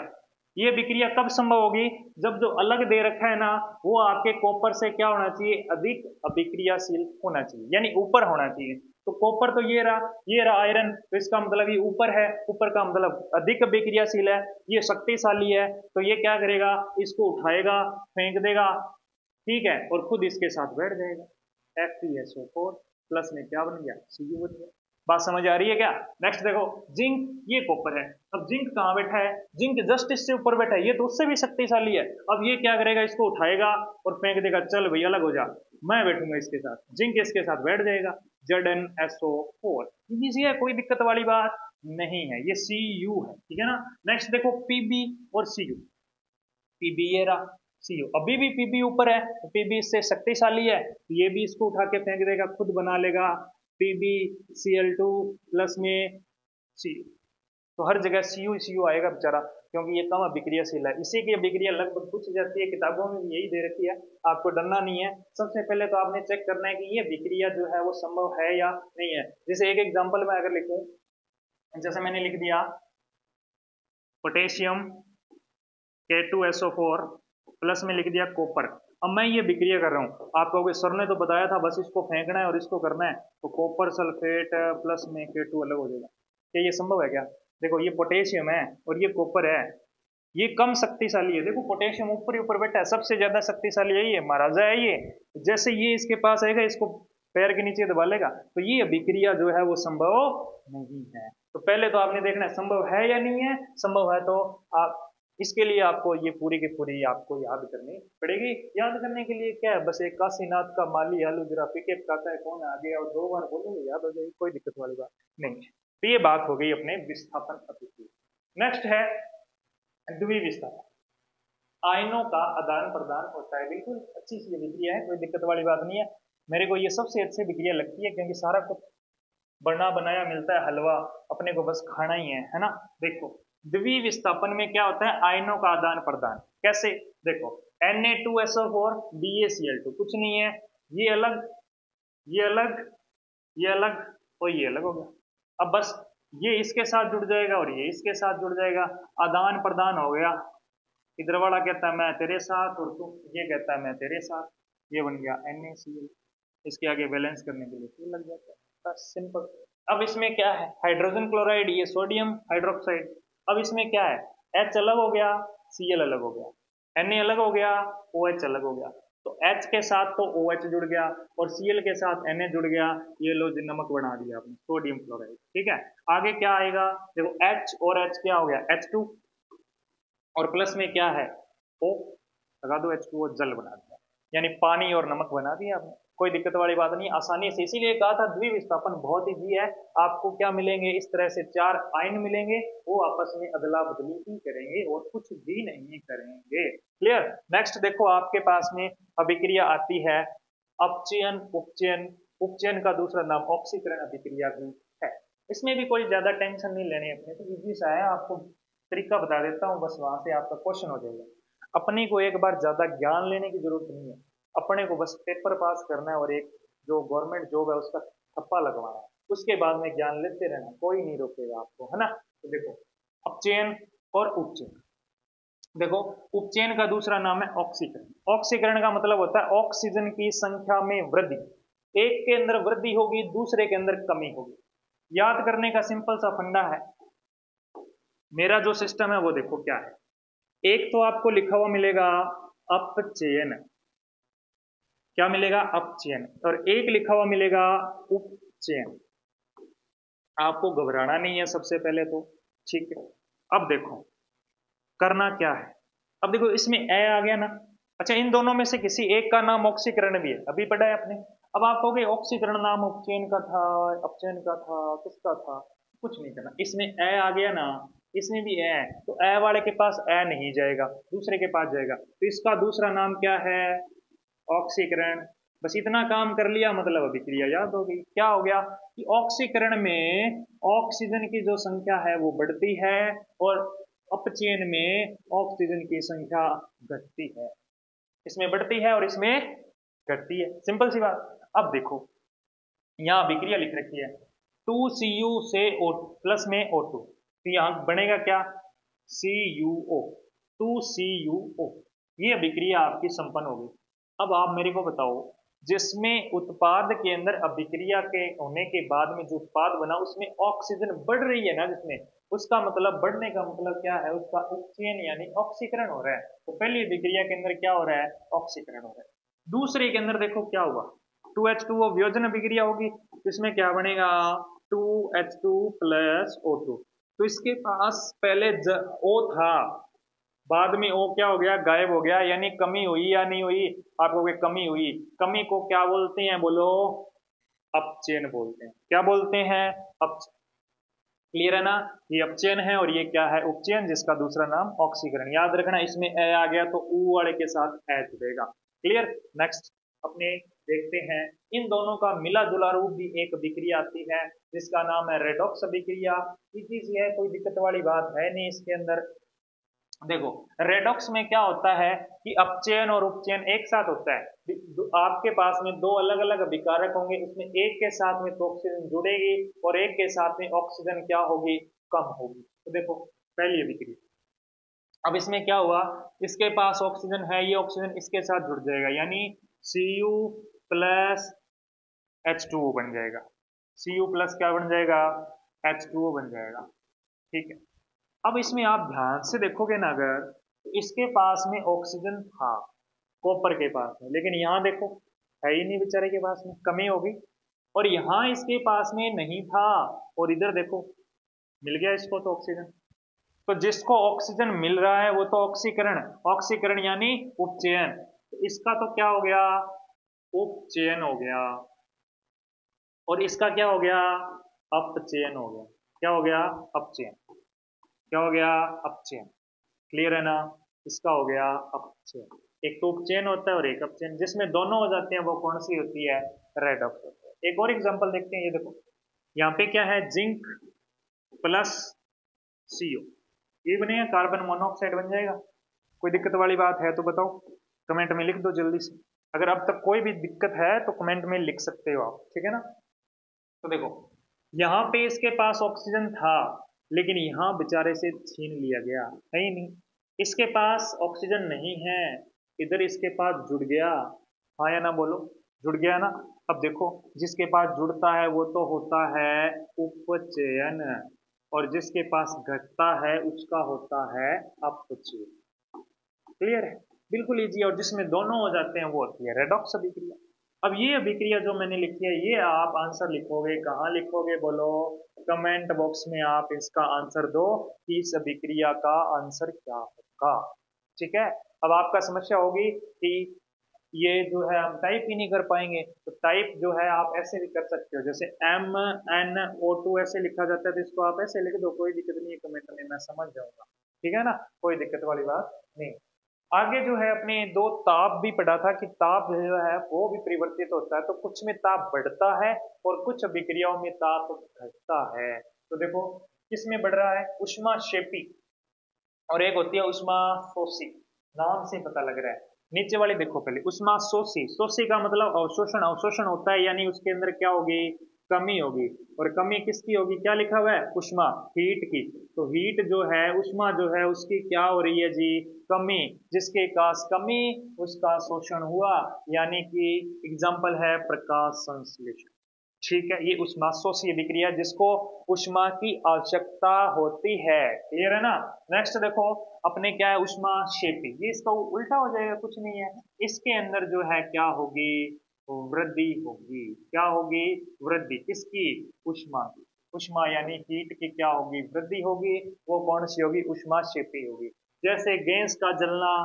ये अभिक्रिया कब संभव होगी, जब जो अलग दे रखा है ना वो आपके कॉपर से क्या होना चाहिए, अधिक अभिक्रियाशील होना चाहिए, यानी ऊपर होना चाहिए। तो कॉपर तो ये रहा आयरन, तो इसका मतलब ये ऊपर है, ऊपर का मतलब अधिक अभिक्रियाशील है, ये शक्तिशाली है। तो ये क्या करेगा, इसको उठाएगा, फेंक देगा, ठीक है, और खुद इसके साथ बैठ जाएगा। FeSO4 प्लस में क्या बन गया, Cu बन गया। बात समझ आ रही है क्या। नेक्स्ट देखो जिंक, ये कॉपर है। अब जिंक कहाँ बैठा है, जिंक जस्ट इससे ऊपर बैठा है, ये तो उससे भी शक्तिशाली है। अब ये क्या करेगा, इसको उठाएगा और फेंक देगा, चल भाई अलग हो जा, मैं बैठूंगा इसके साथ। जिंक इसके साथ बैठ जाएगा, ZnSO4। इजी है, कोई दिक्कत वाली बात नहीं है। ये Cu है, ठीक है ना। नेक्स्ट देखो Pb और Cu, Pb ये रहा, Cu अभी भी Pb ऊपर है, तो Pb इससे शक्तिशाली है, तो ये भी इसको उठा के फेंक देगा, खुद बना लेगा PbCl2 प्लस में Cu। तो हर जगह Cu आएगा बेचारा, क्योंकि ये कम अभिक्रियाशील है। इसी की अभिक्रिया लगभग पूछी जाती है, किताबों में भी यही दे रखी है, आपको डरना नहीं है। सबसे पहले तो आपने चेक करना है कि ये अभिक्रिया जो है वो संभव है या नहीं है। जैसे एक एग्जाम्पल में अगर लिखूं, जैसे मैंने लिख दिया पोटेशियम K2SO4 प्लस में लिख दिया कॉपर। अब मैं ये अभिक्रिया कर रहा हूँ, आप कहोगे सर ने तो बताया था बस इसको फेंकना है और इसको करना है, तो कॉपर सल्फेट प्लस में K2 अलग हो जाएगा। क्या ये संभव है क्या। देखो ये पोटेशियम है और ये कॉपर है, ये कम शक्तिशाली है। देखो पोटेशियम ऊपर ही ऊपर बैठा है, सबसे ज्यादा शक्तिशाली यही है, महाराजा है ये। जैसे ये इसके पास आएगा, इसको पैर के नीचे दबा लेगा, तो ये अभिक्रिया जो है वो संभव नहीं है। तो पहले तो आपने देखना है संभव है या नहीं है। संभव है तो आप इसके लिए आपको ये पूरी की पूरी आपको याद करनी पड़ेगी। याद करने के लिए क्या है, बस एक काशीनाथ का माली आलू जरा पीके पकाता है कौन आगे, और 2 बार बोलोगे याद हो जाएगी, कोई दिक्कत वाली बात नहीं। तो ये बात हो गई अपने विस्थापन अभिक्रिया। नेक्स्ट है द्विविस्थापन। आयनों का आदान प्रदान होता है, बिल्कुल अच्छी सी अभिक्रिया है, कोई दिक्कत वाली बात नहीं है। मेरे को ये सबसे अच्छी अभिक्रिया लगती है क्योंकि सारा कुछ बना बनाया मिलता है, हलवा अपने को बस खाना ही है ना। देखो द्विविस्थापन में क्या होता है, आयनों का आदान प्रदान। कैसे, देखो Na2SO4 BaCl2, कुछ नहीं है, ये अलग ये अलग ये अलग और ये अलग हो गया। अब बस ये इसके साथ जुड़ जाएगा और ये इसके साथ जुड़ जाएगा, आदान प्रदान हो गया। इधर वाला कहता है मैं तेरे साथ और तुम, ये कहता है मैं तेरे साथ, ये बन गया NaCl। इसके आगे बैलेंस करने के लिए लग जाता है, बस सिंपल। अब इसमें क्या है, हाइड्रोजन क्लोराइड, ये सोडियम हाइड्रोक्साइड। अब इसमें क्या है, H अलग हो गया, Cl अलग हो गया, Na अलग हो गया, OH अलग हो गया। तो H के साथ तो OH जुड़ गया और Cl के साथ Na जुड़ गया, ये लो जी नमक बना दिया आपने, सोडियम क्लोराइड। ठीक है, आगे क्या आएगा, देखो H और H क्या हो गया, H2, और प्लस में क्या है O, लगा दो H2O, जल बना दिया, यानी पानी और नमक बना दिया आपने, कोई दिक्कत वाली बात नहीं, आसानी से। इसीलिए कहा था द्विविस्थापन बहुत इजी है। आपको क्या मिलेंगे, इस तरह से 4 आयन मिलेंगे, वो आपस में अदला बदली ही करेंगे और कुछ भी नहीं करेंगे। क्लियर। नेक्स्ट देखो आपके पास में अभिक्रिया आती है अपचयन उपचयन। उपचयन का दूसरा नाम ऑक्सीकरण अभिक्रिया भी है। इसमें भी कोई ज्यादा टेंशन नहीं लेनी अपने, तो इजी सा है, आपको तरीका बता देता हूँ, बस वहां से आपका क्वेश्चन हो जाएगा। अपने को एक बार ज्यादा ज्ञान लेने की जरूरत नहीं है, अपने को बस पेपर पास करना है और एक जो गवर्नमेंट जॉब है उसका ठप्पा लगवाना है, उसके बाद में ज्ञान लेते रहना, कोई नहीं रोकेगा आपको, है ना। तो देखो अपचयन और उपचयन, देखो उपचयन का दूसरा नाम है ऑक्सीकरण। ऑक्सीकरण का मतलब होता है ऑक्सीजन की संख्या में वृद्धि, एक के अंदर वृद्धि होगी दूसरे के अंदर कमी होगी। याद करने का सिंपल सा फंडा है, मेरा जो सिस्टम है वो देखो क्या है, एक तो आपको लिखा हुआ मिलेगा अपचयन, क्या मिलेगा, अपचयन, और एक लिखा हुआ मिलेगा उपचयन। आपको घबराना नहीं है सबसे पहले तो, ठीक है। अब देखो करना क्या है, अब देखो इसमें ए आ गया ना, अच्छा इन दोनों में से किसी एक का नाम ऑक्सीकरण भी है, अभी पढ़ा है आपने। अब आप कहोगे ऑक्सीकरण नाम उपचयन का था, अपचयन का था, किसका था, कुछ नहीं करना, इसमें ए आ गया ना, इसमें भी ए, तो ए वाले के पास ए नहीं जाएगा, दूसरे के पास जाएगा, तो इसका दूसरा नाम क्या है, ऑक्सीकरण। बस इतना काम कर लिया, मतलब अभिक्रिया याद हो गई। क्या हो गया कि ऑक्सीकरण में ऑक्सीजन की जो संख्या है वो बढ़ती है और अपचयन में ऑक्सीजन की संख्या घटती है, इसमें बढ़ती है और इसमें घटती है, सिंपल सी बात। अब देखो यहाँ अभिक्रिया लिख रखी है 2Cu से O प्लस में O2, तो यहाँ बनेगा क्या, CuO, 2CuO। ये अभिक्रिया आपकी संपन्न हो गई। अब आप मेरे को बताओ, जिसमें उत्पाद के अंदर अभिक्रिया के होने के बाद में जो उत्पाद बना उसमें ऑक्सीजन बढ़ रही है ना, जिसमें, उसका मतलब बढ़ने का मतलब क्या है, उसका उपचयन यानी ऑक्सीकरण हो रहा है। तो पहली अभिक्रिया के अंदर क्या हो रहा है, ऑक्सीकरण हो रहा है। दूसरे के अंदर देखो क्या हुआ, 2H2O वियोजन अभिक्रिया होगी, तो इसमें क्या बनेगा 2H2 प्लस O2। तो इसके पास पहले O था, बाद में O क्या हो गया, गायब हो गया, यानी कमी हुई या नहीं हुई, आप कहोगे कमी हुई। कमी को क्या बोलते हैं, बोलो, अपचयन बोलते हैं। क्या बोलते हैं, अपचयन। क्लियर है ना, ये अपचयन है और ये क्या है, उपचयन, जिसका दूसरा नाम ऑक्सीकरण। याद रखना इसमें ए आ गया तो ऊ वाले के साथ ए जुड़ेगा। क्लियर। नेक्स्ट अपने देखते हैं, इन दोनों का मिला जुला रूप भी एक अभिक्रिया आती है जिसका नाम है रेडॉक्स अभिक्रिया। इजी सी है, कोई दिक्कत वाली बात है नहीं इसके अंदर। देखो रेडॉक्स में क्या होता है कि अपचयन और उपचयन एक साथ होता है, आपके पास में दो अलग अलग अभिकारक होंगे, उसमें एक के साथ में तो ऑक्सीजन जुड़ेगी और एक के साथ में ऑक्सीजन क्या होगी, कम होगी। तो देखो पहली अभिक्रिया, अब इसमें क्या हुआ, इसके पास ऑक्सीजन है, ये ऑक्सीजन इसके साथ जुड़ जाएगा, यानी Cu प्लस H2O बन जाएगा। Cu प्लस क्या बन जाएगा, H2O बन जाएगा। ठीक है। अब इसमें आप ध्यान से देखोगे ना अगर, तो इसके पास में ऑक्सीजन था कॉपर के पास में, लेकिन यहां देखो है ही नहीं बेचारे के पास में, कमी होगी। और यहाँ इसके पास में नहीं था, और इधर देखो मिल गया इसको तो ऑक्सीजन। तो जिसको ऑक्सीजन मिल रहा है वो तो ऑक्सीकरण, ऑक्सीकरण यानी उपचयन। तो इसका तो क्या हो गया, उपचयन हो गया, और इसका क्या हो गया, अपचयन हो गया। क्या हो गया, अपचयन। क्या हो गया, अपचयन। क्लियर है ना, इसका हो गया अपचयन। एक तो उपचयन होता है और एक अपचयन, जिसमें दोनों हो जाते हैं वो कौन सी होती है, रेडॉक्स होता है। एक और एग्जांपल देखते हैं, ये देखो यहाँ पे क्या है, जिंक प्लस सीओ, ये बनेगा कार्बन मोनोऑक्साइड बन जाएगा। कोई दिक्कत वाली बात है तो बताओ, कमेंट में लिख दो जल्दी से। अगर अब तक कोई भी दिक्कत है तो कमेंट में लिख सकते हो आप, ठीक है ना। तो देखो यहाँ पे इसके पास ऑक्सीजन था, लेकिन यहाँ बेचारे से छीन लिया गया, है ही नहीं। इसके पास ऑक्सीजन नहीं है, इधर इसके पास जुड़ गया, हाँ या ना बोलो, जुड़ गया ना। अब देखो जिसके पास जुड़ता है वो तो होता है उपचयन, और जिसके पास घटता है उसका होता है अपचयन। क्लियर है, बिल्कुल इजी। और जिसमें दोनों हो जाते हैं वो होती है रेडॉक्स अभिक्रिया। अब ये अभिक्रिया जो मैंने लिखी है, ये आप आंसर लिखोगे, कहाँ लिखोगे बोलो, कमेंट बॉक्स में आप इसका आंसर दो कि इस अभिक्रिया का आंसर क्या होगा। ठीक है, अब आपका समस्या होगी कि ये जो है हम टाइप ही नहीं कर पाएंगे, तो टाइप जो है आप ऐसे भी कर सकते हो, जैसे MnO2 ऐसे लिखा जाता है, तो इसको आप ऐसे लिख दो, कोई दिक्कत नहीं है, कमेंट में मैं समझ जाऊंगा, ठीक है ना, कोई दिक्कत वाली बात नहीं। आगे जो है अपने दो ताप भी पढ़ा था कि ताप जो है वो भी परिवर्तित होता है, तो कुछ में ताप बढ़ता है और कुछ अभिक्रियाओं में ताप घटता है। तो देखो किसमें बढ़ रहा है, ऊष्माक्षेपी, और एक होती है ऊष्माशोषी, नाम से पता लग रहा है। नीचे वाली देखो पहले, ऊष्माशोषी, शोषी का मतलब अवशोषण, अवशोषण होता है यानी उसके अंदर क्या होगी, कमी होगी। और कमी किसकी होगी, क्या लिखा हुआ है, उष्मा, हीट की। तो हीट जो है, उष्मा जो है उसकी क्या हो रही है जी, कमी। जिसके पास कमी उसका शोषण हुआ, यानी कि एग्जाम्पल है प्रकाश संश्लेषण। ठीक है, ये ऊष्माशोषी अभिक्रिया जिसको उष्मा की आवश्यकता होती है। क्लियर है ना। नेक्स्ट देखो अपने क्या है, उष्माक्षेपी, ये इसका उल्टा हो जाएगा, कुछ नहीं है। इसके अंदर जो है क्या होगी, वृद्धि होगी। क्या होगी, वृद्धि किसकी, उष्मा की। उष्मा यानी हीट की क्या होगी, वृद्धि होगी। वो कौन सी होगी, उष्माक्षेपी होगी। जैसे गैस का जलना,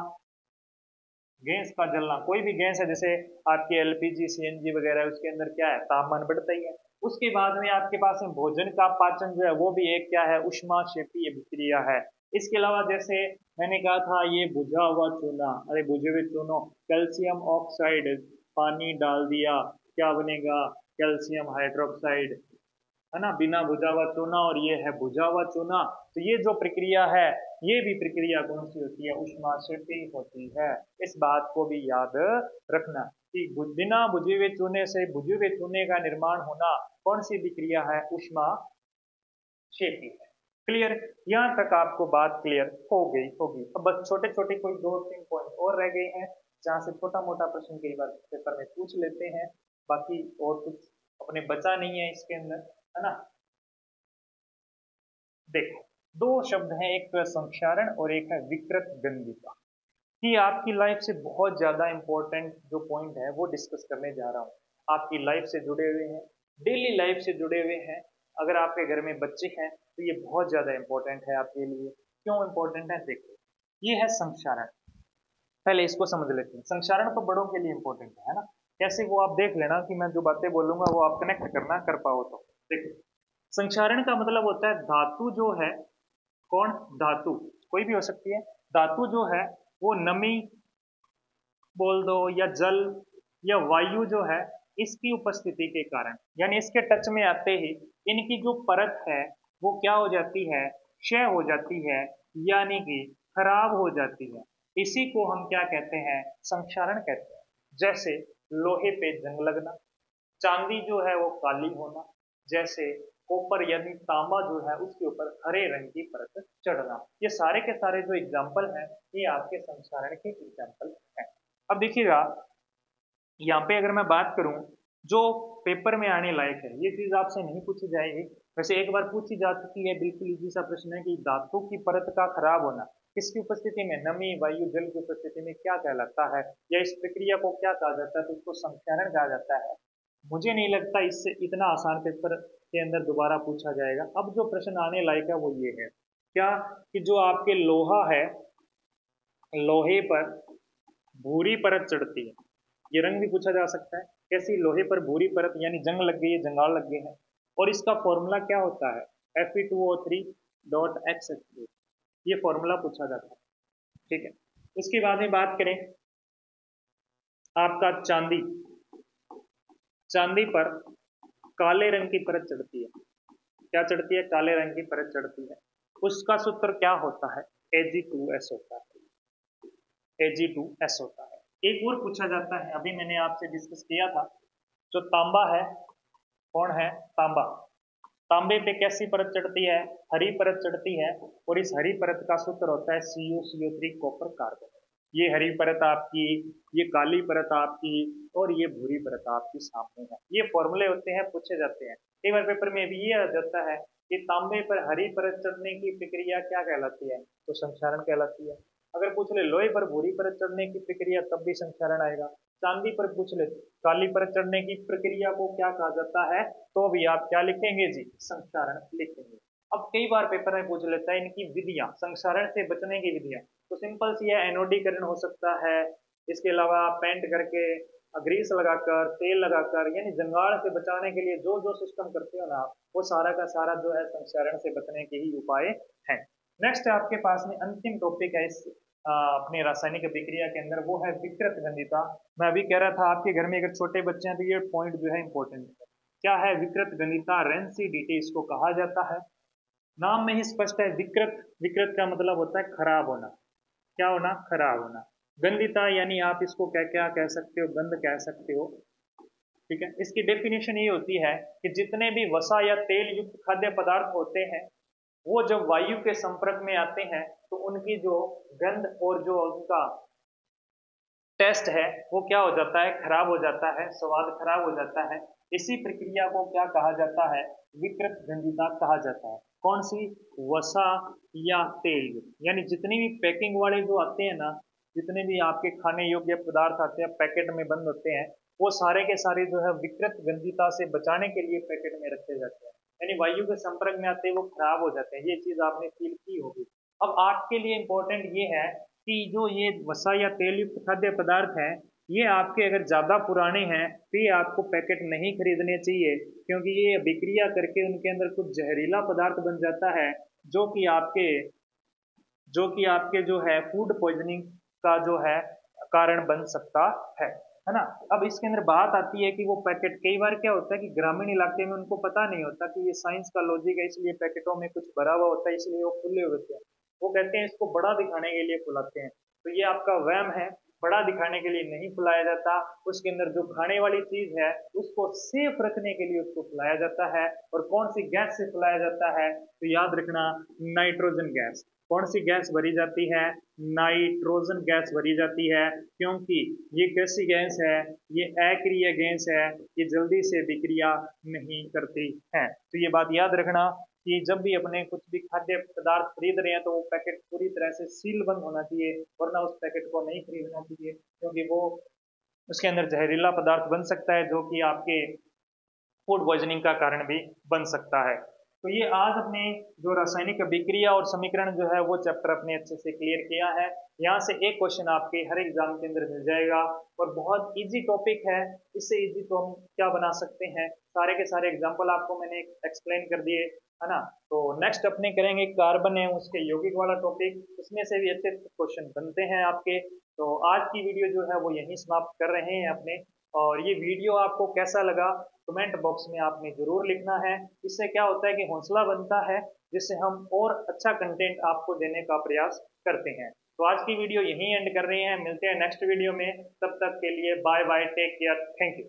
गैस का जलना, कोई भी गैस है जैसे आपकी LPG CNG वगैरह, उसके अंदर क्या है, तापमान बढ़ता ही है। उसके बाद में आपके पास में भोजन का पाचन जो है वो भी एक क्या है, ऊष्माक्षेपी अभिक्रिया है। इसके अलावा जैसे मैंने कहा था ये बुझा हुआ चूना, अरे बुझे हुए चूनों, कैल्शियम ऑक्साइड पानी डाल दिया, क्या बनेगा, कैल्शियम हाइड्रोक्साइड, है ना, बिना बुझा हुआ चूना, और ये है बुझा हुआ चूना। तो ये जो प्रक्रिया है, ये भी प्रक्रिया कौन सी होती है, ऊष्माक्षेपी होती है। इस बात को भी याद रखना कि बिना बुझे हुए चूने से बुझे हुए चूने का निर्माण होना कौन सी प्रक्रिया है, ऊष्माक्षेपी है। क्लियर, यहाँ तक आपको बात क्लियर हो गई होगी। अब बस छोटे छोटे कोई 2-3 पॉइंट और रह गए हैं, जहाँ से छोटा मोटा प्रश्न कई बार पेपर में पूछ लेते हैं, बाकी और कुछ अपने बचा नहीं है इसके अंदर, है ना। देखो दो शब्द हैं, एक तो है संक्षारण और एक है विकृत गंधिका। कि आपकी लाइफ से बहुत ज्यादा इंपॉर्टेंट जो पॉइंट है वो डिस्कस करने जा रहा हूँ। आपकी लाइफ से जुड़े हुए हैं, डेली लाइफ से जुड़े हुए हैं। अगर आपके घर में बच्चे हैं तो ये बहुत ज्यादा इंपॉर्टेंट है आपके लिए। क्यों इंपॉर्टेंट है, देखो ये है संक्षारण। पहले इसको समझ लेते हैं। संक्षारण तो बड़ों के लिए इंपॉर्टेंट है ना। कैसे, वो आप देख लेना कि मैं जो बातें बोलूंगा वो आप कनेक्ट करना कर पाओ तो। देखो संक्षारण का मतलब होता है धातु जो है, कौन, धातु कोई भी हो सकती है, धातु जो है वो नमी बोल दो या जल या वायु जो है, इसकी उपस्थिति के कारण, यानी इसके टच में आते ही इनकी जो परत है वो क्या हो जाती है, क्षय हो जाती है, यानी कि खराब हो जाती है। इसी को हम क्या कहते हैं, संक्षारण कहते हैं। जैसे लोहे पे जंग लगना, चांदी जो है वो काली होना, जैसे कॉपर यानी तांबा जो है उसके ऊपर हरे रंग की परत चढ़ना। ये सारे के सारे जो एग्जाम्पल हैं ये आपके संक्षारण के एग्जाम्पल हैं। अब देखिएगा यहाँ पे अगर मैं बात करूं जो पेपर में आने लायक है, ये चीज आपसे नहीं पूछी जाएगी, वैसे एक बार पूछी जा चुकी है, बिल्कुल इजी सा प्रश्न है कि धातु की परत का खराब होना। किसकी उपस्थिति में, नमी, वायु, जल की उपस्थिति में क्या कहलाता है, या इस प्रक्रिया को क्या कहा जाता है, तो उसको संक्षारण कहा जाता है। मुझे नहीं लगता इससे इतना आसान पेपर के अंदर दोबारा पूछा जाएगा। अब जो प्रश्न आने लायक है वो ये है क्या, कि जो आपके लोहा है, लोहे पर भूरी परत चढ़ती है, ये रंग भी पूछा जा सकता है, कैसी, लोहे पर भूरी परत, यानी जंग लग गई है, जंगाल लग गए हैं, और इसका फॉर्मूला क्या होता है, Fe2O3.X ये फॉर्मूला पूछा जाता है। ठीक है, उसके बाद में बात करें आपका चांदी, चांदी पर काले रंग की परत चढ़ती है, क्या चढ़ती है, काले रंग की परत चढ़ती है, उसका सूत्र क्या होता है, Ag2S होता है, Ag2S होता है। एक और पूछा जाता है, अभी मैंने आपसे डिस्कस किया था, जो तांबा है, कौन है, तांबा, तांबे पे कैसी परत चढ़ती है, हरी परत चढ़ती है, और इस हरी परत का सूत्र होता है CuCO3 कॉपर कार्बन। ये हरी परत आपकी, ये काली परत आपकी, और ये भूरी परत आपकी सामने है। ये फॉर्मूले होते हैं, पूछे जाते हैं कई बार पेपर में भी। ये आ जाता है कि तांबे पर हरी परत चढ़ने की प्रक्रिया क्या कहलाती है, तो संक्षारण कहलाती है। अगर पूछ ले लोहे पर भूरी परत चढ़ने की प्रक्रिया, तब भी संक्षारण आएगा। चांदी पर पूछ ले काली परत चढ़ने की प्रक्रिया को क्या कहा जाता है, तो भी आप क्या लिखेंगे जी, संक्षारण लिखेंगे। अब कई बार पेपर में पूछ लेता है इनकी विधियां, संक्षारण से बचने की विधियां, तो सिंपल सी है, एनोडीकरण हो सकता है, इसके अलावा पेंट करके, ग्रीस लगाकर, तेल लगाकर, यानी जंगाल से बचाने के लिए जो जो सिस्टम करते हो ना, वो सारा का सारा जो है संक्षारण से बचने के ही उपाय हैं। नेक्स्ट आपके पास में अंतिम टॉपिक है इस अपने रासायनिक अभिक्रिया के अंदर, वो है विकृत गंधिता। मैं अभी कह रहा था आपके घर में अगर छोटे बच्चे हैं तो ये पॉइंट जो है इंपॉर्टेंट है। क्या है विकृत गंधिता, रेंसिडिटी इसको कहा जाता है। नाम में ही स्पष्ट है, विकृत, विकृत का मतलब होता है खराब होना, क्या होना, खराब होना। गंधिता यानी आप इसको क्या क्या कह सकते हो, गंध कह सकते हो। ठीक है, इसकी डेफिनेशन ये होती है कि जितने भी वसा या तेल युक्त खाद्य पदार्थ होते हैं, वो जब वायु के संपर्क में आते हैं तो उनकी जो गंध और जो उनका टेस्ट है वो क्या हो जाता है, खराब हो जाता है, स्वाद खराब हो जाता है। इसी प्रक्रिया को क्या कहा जाता है, विकृत गंधिता कहा जाता है। कौन सी, वसा या तेल, यानी जितनी भी पैकिंग वाले जो आते हैं ना, जितने भी आपके खाने योग्य पदार्थ आते हैं पैकेट में बंद होते हैं, वो सारे के सारे जो है विकृत गंधिता से बचाने के लिए पैकेट में रखे जाते हैं, यानी वायु के संपर्क में आते हैं वो खराब हो जाते हैं। ये चीज आपने फील की होगी। अब आपके लिए इंपॉर्टेंट ये है कि जो ये वसा या तेल युक्त खाद्य पदार्थ हैं, ये आपके अगर ज्यादा पुराने हैं तो ये आपको पैकेट नहीं खरीदने चाहिए, क्योंकि ये अभिक्रिया करके उनके अंदर कुछ जहरीला पदार्थ बन जाता है, जो कि आपके जो है फूड पॉइजनिंग का जो है कारण बन सकता है ना। अब इसके अंदर बात आती है कि वो पैकेट, कई बार क्या होता है कि ग्रामीण इलाके में उनको पता नहीं होता कि ये साइंस का लॉजिक है, इसलिए पैकेटों में कुछ भरा हुआ होता है, इसलिए वो खुले होते हैं। वो कहते हैं इसको बड़ा दिखाने के लिए फुलाते हैं, तो ये आपका वहम है, बड़ा दिखाने के लिए नहीं फुलाया जाता। उसके अंदर जो खाने वाली चीज है उसको सेफ रखने के लिए उसको फुलाया जाता है। और कौन सी गैस से फुलाया जाता है, तो याद रखना नाइट्रोजन गैस। कौन सी गैस भरी जाती है, नाइट्रोजन गैस भरी जाती है, क्योंकि ये कैसी गैस है, ये अक्रिय गैस है, ये जल्दी से विक्रिया नहीं करती है। तो ये बात याद रखना कि जब भी अपने कुछ भी खाद्य पदार्थ खरीद रहे हैं तो वो पैकेट पूरी तरह से सील बंद होना चाहिए, वरना उस पैकेट को नहीं खरीदना चाहिए, क्योंकि वो उसके अंदर जहरीला पदार्थ बन सकता है, जो कि आपके फूड पॉइजनिंग का कारण भी बन सकता है। तो ये आज अपने जो रासायनिक अभिक्रिया और समीकरण जो है वो चैप्टर अपने अच्छे से क्लियर किया है। यहाँ से एक क्वेश्चन आपके हर एग्जाम के अंदर मिल जाएगा, और बहुत इजी टॉपिक है, इससे इजी तो हम क्या बना सकते हैं, सारे के सारे एग्जाम्पल आपको मैंने एक्सप्लेन कर दिए, है ना। तो नेक्स्ट अपने करेंगे कार्बन है उसके यौगिक वाला टॉपिक, उसमें से भी अच्छे क्वेश्चन बनते हैं आपके। तो आज की वीडियो जो है वो यहीं समाप्त कर रहे हैं अपने, और ये वीडियो आपको कैसा लगा कमेंट बॉक्स में आपने जरूर लिखना है। इससे क्या होता है कि हौसला बनता है, जिससे हम और अच्छा कंटेंट आपको देने का प्रयास करते हैं। तो आज की वीडियो यहीं एंड कर रहे हैं, मिलते हैं नेक्स्ट वीडियो में, तब तक के लिए bye bye, take care, thank you.